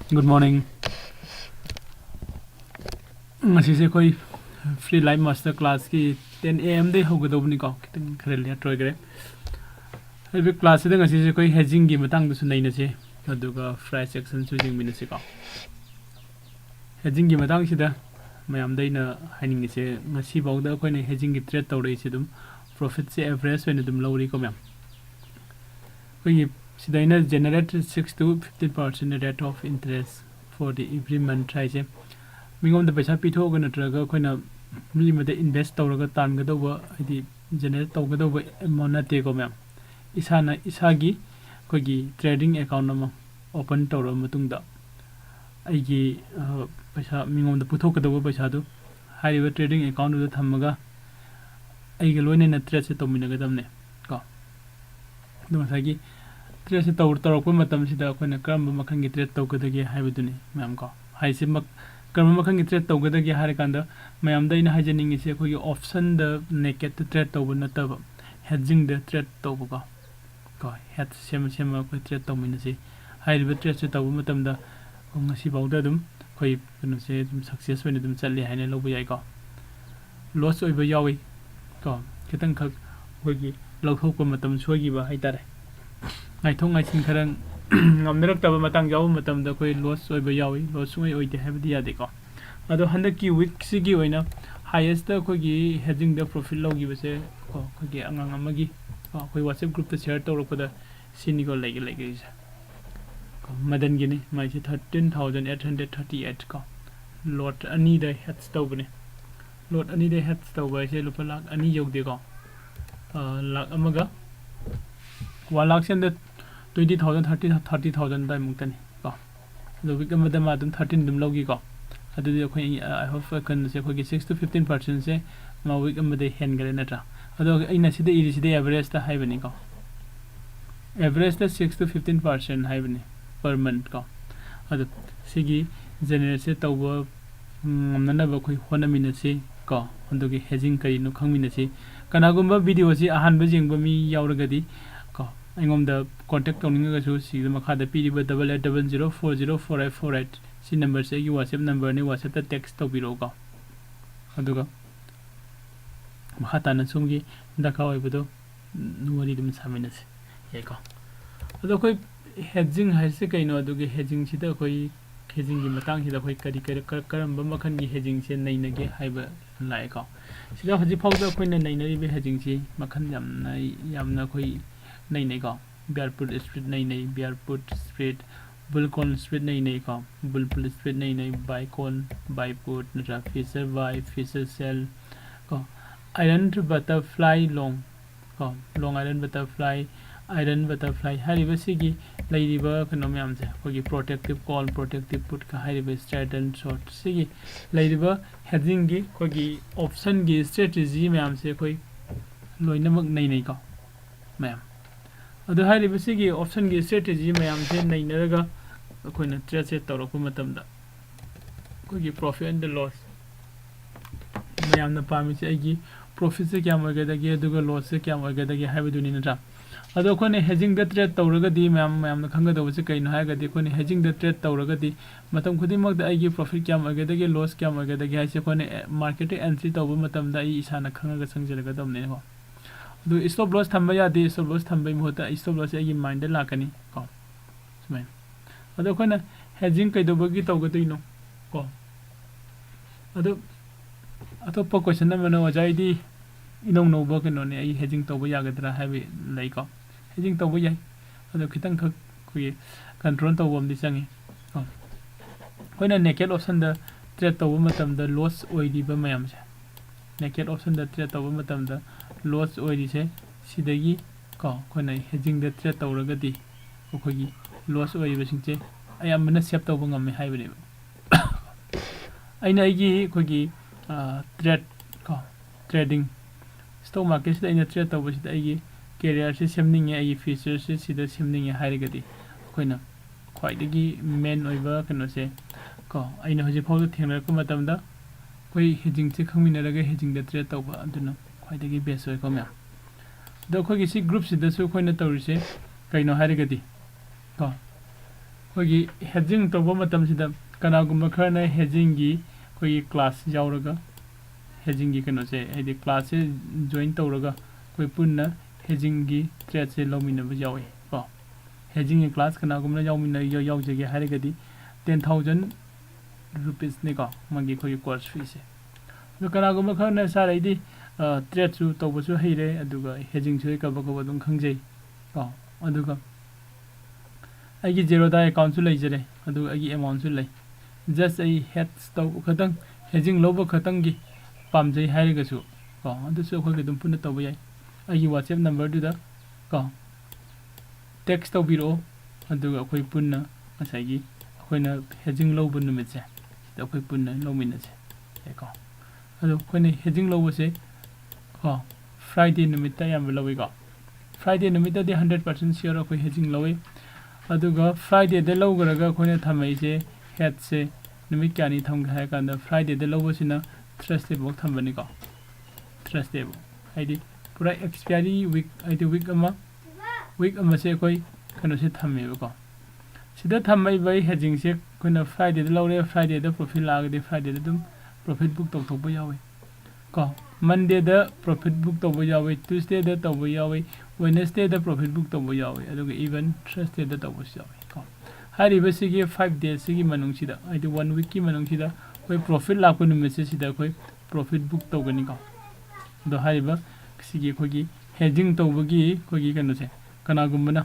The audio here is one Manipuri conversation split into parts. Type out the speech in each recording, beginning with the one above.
Good morning. Ngasi koi free live master class ki 10 AM day hogadobni ko kitang kharel ya troy gre. Every class de ngasi koi hedging gi matang du sunai na se aduga price action choosing min se ko. Hedging gi matang sida mayam dai na haning se ngasi bawda koi ne hedging gi trade tawrei se dum profit se average when dum lowri ko myam. Koi sida ina generate 6 to 15% rate of interest for the every month try se mingom da paisa pitho ga natraga koina mi made invest tawraga tan ga doba adi generate taw ga doba amount te ko myam isana isagi kogi trading account nama open tawra matung da aigi paisa mingom da putho ga doba paisa du hariba trading account du thamaga aigi loine na trade se tomina ga damne ko do sagi trade se tawr ko matam sida koina kram makhan gi trade taw ga dagi haibuduni myam ko haise mak कर्म मखंग ट्रेड तौगदगे हारकांदा मयाम दैना हाइजनिंग इसे कोई ऑप्शन द नेकेट ट्रेड तौब नतब हेजिंग द ट्रेड तौब को हेड सेम सेम कोई ट्रेड तौमिनसे हाइरिबे ट्रेड से तौब मतमदा ngasi bawda dum koi kanu se dum success when dum challi haine lobu yai ko loss oiba yawi ko kitang khak hogi lawthok ko matam sogi ba haitare ngai thong ngai sin kharang ngamnak taba matang jaw matam da koi loss oiba yawi loss oi oide habdi yade ko ado handa ki week sigi oina highest da koi gi hedging da profit logi base ko koi gi angang amagi koi whatsapp group ta share tawrok da sini ko legi madan gini mai 13,838 ko lot ani da heads tawbne lot ani da heads tawba se lupa lak ani yogde ko lak amaga 1 lakh sen da 20,000 30,000 dai mungtani ko do week amada ma dum 13 dum logi ko adu de khoi I hope kan se khoi 6 to 15% se ma week amada hen gare natra adu aina sida iri sida average ta hai bani ko average ta 6 to 15% hai bani per month ko adu sigi generate se tawba ngamna ba khoi hona minase ko adu gi hedging kai no khang minase kana gumba video si ahan ba jing ba mi yauragadi ko aingom da contact tawning ga su si ma kha da pd ba 8800404848 si number se gi whatsapp number ni whatsapp ta text to biro ko adu ga ma ta na sumgi da ka oi budo nuwari dum saminase ye ko adu koi hedging haise kaino adu ge hedging sida koi hedging gi matang sida koi kari karamba makhan gi hedging se naina ge haiba lai ko sida haji phawda koi na naina ri be hedging si makhan yamna koi naina ko bearput spread naina bearput spread bullcon spread naina ko bullput spread naina buy con buy put natra fisher buy fisher sell ko iron butterfly long ko long iron butterfly hariba sigi lairiba kano myam se kogi protective call protective put ka hariba straddle short sigi lairiba hedging gi kogi option gi strategy myam se koi loinamak nei ko myam adu hariba sigi option gi strategy myam se nei naraga koina trade se tawrok matam da kogi profit and the loss myam na pami se agi profit se kya moga da ge aduga loss se kya moga da ge haiba duni na ado kone hedging the trade tawraga di myam na khanga da wase kaino ha ga di kone hedging the trade tawraga di matam khudi mak da agi profit kya ma ga da ge loss kya ma ga da ge haise kone market entry tawba matam da I isana khanga ga sangjara ga damne ko do stop loss thamba ya di stop loss thamba mi hota stop loss agi mind da lakani ko smai ado kone hedging kai do bagi tawga tino ko ado atoppa question na mano wajai di inong no ba kano ne ai hedging tawba ya ga dra habi lai ko hedging tawba yai ado kitang khak kui control tawbam di changi koina naked option da trade tawba matam da loss oidi ba mayam se naked option da trade tawba matam da loss oidi se sidagi ko koina hedging da trade tawraga di ko gi loss oidi ba singche ayamna save tawba ngam me haibani aina igi ko gi trade ko trading stock market sida ina trade tawba sida igi career se semning ai features se sida semning hairigadi koina khwaidagi main oiba kano se ko aina hoji phawda thengna ko matam da koi hedging se khangmina raga hedging da trade tawba aduna khwaidagi best oi ko mya da koi gi si group sida su koina tawri se kaino hairigadi ko ꯑꯩꯈꯣꯏꯒꯤ ꯍꯦꯗꯖꯤꯡ ꯇꯧꯕ ꯃꯇꯝꯁꯤꯗ ꯀꯅꯥꯒꯨꯝꯕ ꯈꯔꯅ ꯍꯦꯗꯖꯤꯡꯒꯤ ꯑꯩꯈꯣꯏꯒꯤ ꯀ꯭ꯂꯥꯁ ꯌꯥꯎꯔꯒ ꯍꯦꯗꯖꯤꯡꯒꯤ ꯀꯩꯅꯣꯁꯦ ꯍꯥꯏꯗꯤ ꯀ꯭ꯂꯥꯁꯁꯦ ꯖꯣꯏꯟ ꯇꯧꯔꯒ ꯑꯩꯈꯣꯏ ꯄꯨꯟꯅ ꯍꯦꯗꯖꯤꯡꯒꯤ ꯇ꯭ꯔꯦꯠꯁꯦ ꯂꯧꯃꯤꯟꯅꯕ ꯌꯥꯎꯏ ꯀꯣ ꯍꯦꯗꯖꯤꯡꯒꯤ ꯀ꯭ꯂꯥꯁ ꯀꯅꯥꯒꯨꯝꯕꯅ ꯌꯥꯎꯖꯒꯦ ꯍꯥꯏꯔꯒꯗꯤ 10,000 rupeesꯅꯤꯀꯣ ꯃꯥꯒꯤ ꯑꯩꯈꯣꯏꯒꯤ ꯀꯣꯔꯁ ꯐꯤꯁꯦ ꯑꯗꯣ ꯀꯅꯥꯒꯨꯝꯕ ꯈꯔꯅ ꯁꯥꯔ ꯑꯩꯗꯤ ꯇ꯭ꯔꯦꯠꯁꯨ ꯇꯧꯕꯁꯨ ꯍꯩꯔꯦ ꯑꯗꯨꯒ ꯍꯦꯗꯖꯤꯡꯁꯨ ꯀꯕꯛ ꯑꯗꯨꯝ ꯈꯪꯖꯩ ꯀꯣ ꯑꯗꯨꯒ ꯑꯩꯒꯤ Zerodha ꯑꯦꯀꯥꯎꯟꯁꯨ ꯂꯩꯖꯔꯦ ꯑꯗꯨꯒ ꯑꯩꯒꯤ ꯑꯦꯃꯥꯎꯟꯁꯨ ꯂꯩ ꯖꯁ ꯑꯩ ꯍꯦꯗꯖ ꯇꯧꯕ ꯈꯇꯪ ꯍꯦꯗꯖꯤꯡ ꯂꯧꯕ ꯈꯇꯪꯒꯤ ꯄꯥꯝꯖꯩ ꯍꯥꯏꯔꯒꯁꯨ ꯀꯣ ꯑꯗꯨꯁꯨ ꯑꯩꯈꯣꯏꯒ ꯑꯗꯨꯝ ꯄꯨꯟꯅ ꯇꯧꯕ ꯌꯥꯏ ꯑꯩꯒꯤ WhatsApp ꯅꯝꯕꯔꯗꯨꯗ ꯀꯣ ꯇꯦꯛꯁ ꯇꯧꯕꯤꯔꯛꯑꯣ ꯑꯗꯨꯒ ꯑꯩꯈꯣꯏ ꯄꯨꯟꯅ ꯉꯁꯥꯏꯒꯤ ꯑꯩꯈꯣꯏꯅ ꯍꯦꯗꯖꯤꯡ ꯂꯧꯕ ꯅꯨꯃꯤꯠꯁꯦ ꯁꯤꯗ ꯑꯩꯈꯣꯏ ꯄꯨꯟꯅ ꯂꯧꯃꯤꯟꯅꯁꯦ ꯀꯣ ꯑꯗꯣ ꯑꯩꯈꯣꯏꯅ ꯍꯦꯗꯖꯤꯡ ꯂꯧꯕꯁꯦ ꯀꯣ ꯐ꯭ꯔꯥꯏꯗꯦ ꯅꯨꯃꯤꯠꯇ ꯑꯌꯥꯝꯕ ꯂꯧꯏ ꯀꯣ ꯐ꯭ꯔꯥꯏꯗꯦ ꯅꯨꯃꯤꯠꯇꯗꯤ 100% ꯁꯤꯌꯣꯔ ꯑꯩꯈꯣꯏ ꯍꯦꯗꯖꯤꯡ ꯂꯧꯏ ꯑꯗꯨꯒ ꯐ꯭ꯔꯥꯏꯗꯦꯗ ꯂꯧꯈ꯭ꯔꯒ ꯑꯩꯈꯣꯏꯅ ꯊꯝꯃꯛꯏꯁꯦ ꯍꯦꯗꯁꯦ ꯅꯨꯃꯤꯠ ꯀꯌꯥꯅꯤ ꯊꯝꯒꯦ ꯍꯥꯏꯔ ꯀꯥꯟꯗ ꯐ꯭ꯔꯥꯏꯗꯦꯗ ꯂꯧꯕꯁꯤꯅ ꯊ꯭ꯔꯁꯗꯦꯐꯥꯎ ꯊꯝꯕꯅꯤꯀꯣ ꯊ꯭ꯔꯁꯗꯦꯐꯥꯎ ꯍꯥꯏꯗꯤ ꯄꯨꯔꯥ ꯑꯦꯛꯁꯄꯤꯌꯥꯔꯤ ꯋꯤꯛ ꯍꯥꯏꯗꯤ ꯋꯤꯛ ꯑꯃꯁꯦ ꯑꯩꯈꯣꯏ ꯀꯩꯅꯣꯁꯦ ꯊꯝꯃꯦꯕꯀꯣ ꯁꯤꯗ ꯊꯝꯃꯛꯏꯕ ꯍꯦꯗꯖꯤꯡꯁꯦ ꯑꯩꯈꯣꯏꯅ ꯐ꯭ꯔꯥꯏꯗꯦꯗ ꯂꯧꯔꯦ ꯐ꯭ꯔꯥꯏꯗꯦꯗ ꯄ꯭ꯔꯣꯐꯤꯠ ꯂꯥꯛꯑꯒꯗꯤ ꯐ꯭ꯔꯥꯏꯗꯦꯗ ꯑꯗꯨꯝ ꯄ꯭ꯔꯣꯐꯤꯠ ꯕꯨꯛ ꯇꯧꯊꯣꯛꯄ ꯌꯥꯎꯏ ꯀꯣ ꯃꯟꯗꯦꯗ ꯄ꯭ꯔꯣꯐꯤꯠ ꯕꯨꯛ ꯇꯧꯕ ꯌꯥꯎꯏ ꯇ꯭ꯌꯨꯁꯗꯦꯗ ꯇꯧꯕ ꯌꯥꯎꯏ ꯋꯦꯗꯅꯁꯗꯦꯗ ꯄ꯭ꯔꯣꯐꯤꯠ ꯕꯨꯛ ꯇꯧꯕ ꯌꯥꯎꯏ ꯑꯗꯨꯒ ꯏꯚꯟ ꯊ꯭ꯔꯁꯗꯦꯗ ꯇꯧꯕꯁꯨ ꯌꯥꯎꯏ ꯀꯣ ꯍꯥꯏꯔꯤꯕꯁꯤꯒꯤ 5 daysꯁꯤꯒꯤ ꯃꯅꯨꯡꯁꯤꯗ ꯍꯥꯏꯗꯤ 1 weekꯀꯤ ꯃꯅꯨꯡꯁꯤꯗ ꯑꯩꯈꯣꯏ ꯄ꯭ꯔꯣꯐꯤꯠ ꯂꯥꯛꯄ ꯅꯨꯃꯤꯠꯁꯦ ꯁꯤꯗ ꯑꯩꯈꯣꯏ ꯄ꯭ꯔꯣꯐꯤꯠ ꯕꯨꯛ ꯇꯧꯒꯅꯤꯀꯣ ꯑꯗꯣ ꯍꯥꯏꯔꯤꯕ ꯁꯤꯒꯤ ꯑꯩꯈꯣꯏꯒꯤ ꯍꯦꯗꯖꯤꯡ ꯇꯧꯕꯒꯤ ꯑꯩꯈꯣꯏꯒꯤ ꯀꯩꯅꯣꯁꯦ ꯀꯅꯥꯒꯨꯝꯕꯅ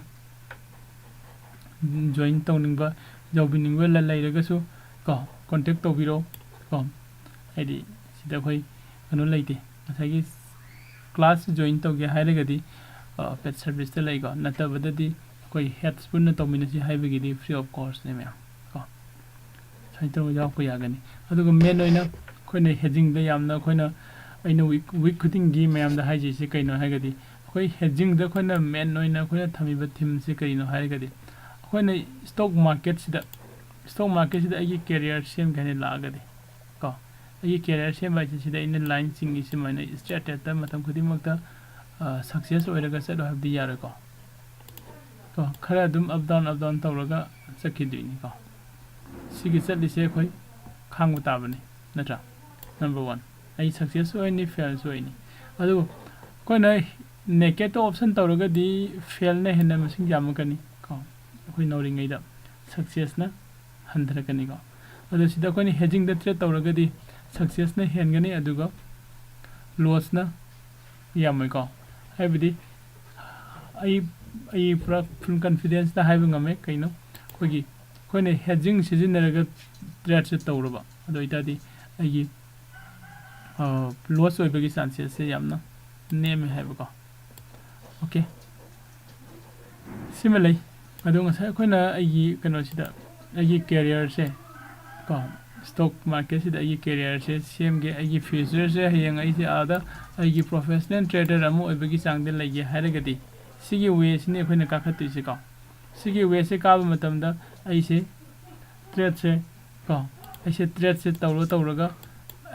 ꯖꯣꯏꯟ ꯇꯧꯅꯤꯡꯕ ꯌꯥꯎꯕꯤꯅꯤꯡꯕ ꯂꯩꯔꯒꯁꯨ ꯀꯣ ꯀꯣꯟꯇꯦꯛ ꯇꯧꯕꯤꯔꯣ ꯀꯣ ꯍꯥꯏꯗꯤ ꯁꯤꯗ ꯑꯩꯈꯣꯏ ꯀꯩꯅꯣ ꯂꯩꯇꯦ ꯉꯁꯥꯏꯒꯤ ꯀ꯭ꯂꯥꯁ ꯖꯣꯏꯟ ꯇꯧꯒꯦ ꯍꯥꯏꯔꯒꯗꯤ ꯄꯦꯠ ꯁꯔꯚꯤꯁꯇ ꯂꯩꯀꯣ ꯅꯠꯇꯕꯗꯗꯤ ꯑꯩꯈꯣꯏ ꯍꯦꯗꯁ ꯄꯨꯟꯅ ꯇꯧꯃꯤꯟꯅꯁꯤ ꯍꯥꯏꯕꯒꯤꯗꯤ ꯐ꯭री ꯑꯣꯐ ꯀꯣꯁꯅꯦ ꯃꯌꯥꯝ ꯀꯣ ꯁꯨꯃꯥꯏꯅ ꯇꯧꯔꯒ ꯌꯥꯎꯔꯛꯄ ꯌꯥꯒꯅꯤ ꯑꯗꯨꯒ ꯃꯦꯟ ꯑꯣꯏꯅ ꯑꯩꯈꯣꯏꯅ ꯍꯦꯗꯖꯤꯡꯗ ꯌꯥꯝꯅ ꯑꯩꯈꯣꯏꯅ ꯑꯩꯅ ꯋꯤꯛ ꯈꯨꯗꯤꯡꯒꯤ ꯃꯌꯥꯝꯗ ꯍꯥꯏꯖꯩꯁꯤ ꯀꯩꯅꯣ ꯍꯥꯏꯔꯒꯗꯤ ꯑꯩꯈꯣꯏ ꯍꯦꯗꯖꯤꯡꯗ ꯑꯩꯈꯣꯏꯅ ꯃꯦꯟ ꯑꯣꯏꯅ ꯑꯩꯈꯣꯏꯅ ꯊꯝꯃꯤꯕ ꯊꯤꯝꯁꯤ ꯀꯔꯤꯅꯣ ꯍꯥꯏꯔꯒꯗꯤ ꯑꯩꯈꯣꯏꯅ ꯁ꯭ꯇꯣꯛ ꯃꯥꯔꯀꯦꯠꯁꯤꯗ ꯑꯩꯒꯤ ꯀꯦꯔꯤꯌꯔ ꯁꯦꯝꯒꯦ ꯍꯥꯏꯅ ꯂꯥꯛꯑꯒꯗꯤ ꯀꯣ ꯑꯩꯒꯤ ꯀꯦꯔꯤꯌꯔ ꯁꯦꯝꯕ ꯍꯥꯏꯁꯦ ꯁꯤꯗ ꯑꯩꯅ ꯂꯥꯏꯟ ꯆꯤꯡꯉꯤ ꯁꯨꯃꯥꯏꯅ ꯏꯁꯇ꯭ꯔꯦꯠꯇ ꯃꯇꯝ ꯈꯨꯗꯤꯡꯃꯛꯇ ꯁꯛꯁꯦꯁ ꯑꯣꯏꯔꯒ ꯆꯠꯂꯣ ꯍꯥꯏꯕꯗꯤ ꯌꯥꯔꯣꯏꯀꯣ ꯀꯣ ꯈꯔ ꯑꯗꯨꯝ ꯑꯞ ꯗꯥꯎꯟ ꯇꯧꯔꯒ ꯆꯠꯈꯤꯗꯣꯏꯅꯤꯀꯣ ꯁꯤꯒꯤ ꯆꯠꯂꯤꯁꯦ ꯑꯩꯈꯣꯏ ꯈꯥꯡꯕ ꯇꯥꯕꯅꯤ ꯅꯠꯇ꯭ꯔꯥ ꯅꯝꯕꯔ 1 ꯑꯩ ꯁꯛꯁꯦꯁꯁꯨ ꯑꯣꯏꯅꯤ ꯐꯦꯜꯁꯨ ꯑꯣꯏꯅꯤ ꯑꯗꯨꯕꯨ ꯑꯩꯈꯣꯏꯅ ꯅꯦꯀꯦꯠꯇ ꯑꯣꯞꯁꯟ ꯇꯧꯔꯒꯗꯤ ꯐꯦꯜꯅ ꯍꯦꯟꯅ ꯃꯁꯤꯡ ꯌꯥꯝꯃꯛꯀꯅꯤ ꯀꯣ ꯑꯩꯈꯣꯏ ꯅꯧꯔꯤꯉꯩꯗ ꯁꯛꯁꯦꯁꯅ ꯍꯟꯊꯔꯛꯀꯅꯤꯀꯣ ꯑꯗꯣ ꯁꯤꯗ ꯑꯩꯈꯣꯏꯅ ꯍꯦꯗꯖꯤꯡꯗ ꯇ꯭ꯔꯦꯠ ꯇꯧꯔꯒꯗꯤ ꯁꯛꯁꯦꯁꯅ ꯍꯦꯟꯒꯅꯤ ꯑꯗꯨꯒ ꯂꯣꯁꯅ ꯌꯥꯝꯃꯣꯏꯀꯣ ꯍꯥꯏꯕꯗꯤ ꯑꯩ ꯄꯨꯔꯥ ꯐꯨꯜ ꯀꯟꯐꯤꯗꯦꯟꯁꯇ ꯍꯥꯏꯕ ꯉꯝꯃꯦ ꯀꯩꯅꯣ ꯑꯩꯈꯣꯏꯅ ꯍꯦꯗꯖꯤꯡ ꯁꯤꯖꯤꯟꯅꯔꯒ ꯇ꯭ꯔꯦꯠꯁꯦ ꯇꯧꯔꯕ ꯑꯗꯨ ꯑꯣꯏꯇꯥꯔꯗꯤ ꯑꯩꯒꯤ ꯂꯣꯁ ꯑꯣꯏꯕꯒꯤ ꯆꯥꯟꯁꯦꯁꯁꯦ ꯌꯥꯝꯅ ꯅꯦꯝꯃꯦ ꯍꯥꯏꯕꯀꯣ ꯑꯣꯀꯦ ꯁꯤꯃ ꯂꯩ ꯑꯗꯣ ꯉꯁꯥꯏ ꯑꯩꯈꯣꯏꯅ ꯑꯩꯒꯤ ꯀꯩꯅꯣꯁꯤꯗ ꯑꯩꯒꯤ ꯀꯦꯔꯤꯌꯔꯁꯦ ꯀꯣ ꯁ꯭ꯇꯣꯛ ꯃꯥꯔꯀꯦꯠꯁꯤꯗ ꯑꯩꯒꯤ ꯀꯦꯔꯤꯌꯔꯁꯦ ꯁꯦꯝꯒꯦ ꯑꯩꯒꯤ ꯐ꯭ꯌꯨꯆꯔꯁꯦ ꯍꯌꯦꯡ ꯑꯩꯁꯦ ꯑꯥꯗ ꯑꯩꯒꯤ ꯄ꯭ꯔꯣꯐꯦꯁꯅꯦꯜ ꯇ꯭ꯔꯦꯗꯔ ꯑꯃ ꯑꯣꯏꯕꯒꯤ ꯆꯥꯡꯗ ꯂꯩꯒꯦ ꯍꯥꯏꯔꯒꯗꯤ ꯁꯤꯒꯤ ꯋꯦꯁꯤꯅꯤ ꯑꯩꯈꯣꯏꯅ ꯀꯥꯈꯠꯇꯣꯏꯁꯦ ꯀꯣ ꯁꯤꯒꯤ ꯋꯦꯁꯦ ꯀꯥꯕ ꯃꯇꯝꯗ ꯑꯩꯁꯦ ꯇ꯭ꯔꯦꯠꯁꯦ ꯇꯧꯔꯒ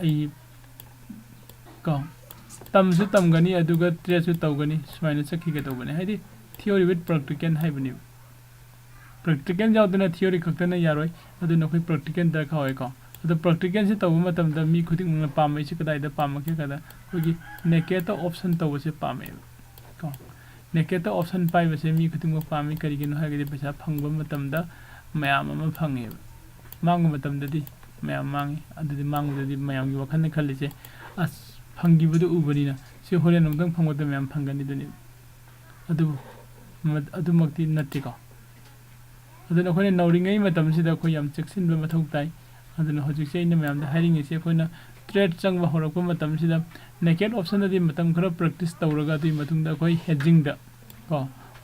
ꯑꯩ ꯀꯣ ꯇꯝꯁꯨ ꯇꯝꯒꯅꯤ ꯑꯗꯨꯒ ꯇ꯭ꯔꯦꯠꯁꯨ ꯇꯧꯒꯅꯤ ꯁꯨꯃꯥꯏꯅ ꯆꯠꯈꯤꯒꯗꯧꯕꯅꯤ ꯍꯥꯏꯗꯤ ꯊꯤꯑꯣꯔꯤ ꯋꯤꯠ ꯄ꯭ꯔꯥꯛꯇꯤꯀꯦꯜ ꯍꯥꯏꯕꯅꯦꯕ ꯄ꯭ꯔꯥꯛꯇꯤꯀꯦꯜ ꯌꯥꯎꯗꯅ ꯊꯤꯑꯣꯔꯤ ꯈꯛꯇꯅ ꯌꯥꯔꯣꯏ ꯑꯗꯨꯅ ꯑꯩꯈꯣꯏ ꯄ꯭ꯔꯥꯛꯇꯤꯀꯦꯜ ꯗꯔꯀꯥꯔ ꯑꯣꯏꯀꯣ ꯑꯗꯣ ꯄ꯭ꯔꯥꯛꯇꯤꯀꯦꯜꯁꯤ ꯇꯧꯕ ꯃꯇꯝꯗ ꯃꯤ ꯈꯨꯗꯤꯡꯃꯛꯅ ꯄꯥꯝꯃꯛꯏꯁꯤ ꯀꯗꯥꯏꯗ ꯄꯥꯝꯃꯛꯀꯦ ꯀꯥꯏꯗ ꯑꯩꯈꯣꯏꯒꯤ ꯅꯦꯀꯦꯠꯇ ꯑꯣꯞꯁꯟ ꯇꯧꯕꯁꯦ ꯄꯥꯝꯃꯦꯕ ꯀꯣ ꯅꯦꯀꯦꯠꯇ ꯑꯣꯞꯁꯟ ꯄꯥꯏꯕꯁꯦ ꯃꯤ ꯈꯨꯗꯤꯡꯃꯛ ꯄꯥꯝꯃꯤ ꯀꯔꯤꯒꯤꯅꯣ ꯍꯥꯏꯔꯒꯗꯤ ꯄꯩꯁా ꯐꯪꯕ ꯃꯇꯝꯗ ꯃꯌꯥꯝ ꯑꯃ ꯐꯪꯉꯦꯕ ꯃꯥꯡꯕ ꯃꯇꯝꯗꯗꯤ ꯃꯌꯥꯝ ꯃꯥꯡꯉꯤ ꯑꯗꯨꯗꯤ ꯃꯥꯡꯕꯗꯗꯤ ꯃꯌꯥꯝꯒꯤ ꯋꯥꯈꯜꯗ ꯈꯜꯂꯤꯁꯦ ꯑꯁ ꯐꯪꯈꯤꯕꯗꯨ ꯎꯕꯅꯤꯅ ꯁꯤ ꯍꯣꯔꯦꯟ ꯑꯃꯨꯛꯇꯪ ꯐꯪꯕꯗ ꯃꯌꯥꯝ ꯐꯪꯒꯅꯤꯗꯨꯅꯤ ꯑꯗꯨꯕꯨ ꯑꯗꯨꯃꯛꯇꯤ ꯅꯠꯇꯦꯀꯣ ꯑꯗꯨꯅ ꯑꯩꯈꯣꯏꯅ ꯅꯧꯔꯤꯉꯩ ꯃꯇꯝꯁꯤꯗ ꯑꯩꯈꯣꯏ ꯌꯥꯝ ꯆꯦꯛꯁꯤꯟꯕ ꯃꯊꯧ ꯇꯥꯏ ꯑꯗꯨꯅ ꯍꯧꯖꯤꯛꯁꯦ ꯑꯩꯅ ꯃꯌꯥꯝꯗ ꯍꯥꯏꯅꯤꯡꯉꯤꯁꯦ ꯑꯩꯈꯣꯏꯅ ꯇ꯭ꯔꯦꯠ ꯆꯪꯕ ꯍꯧꯔꯛꯄ ꯃꯇꯝꯁꯤꯗ ꯅꯦꯀꯦꯠ ꯑꯣꯞꯁꯟꯗꯗꯤꯃꯇꯝ ꯈꯔ ꯄ꯭ꯔꯦꯛꯇꯤꯁ ꯇꯧꯔꯒ ꯑꯗꯨꯒꯤ ꯃꯇꯨꯡꯗ ꯑꯩꯈꯣꯏ ꯍꯦꯗꯖꯤꯡꯗ ꯀꯣ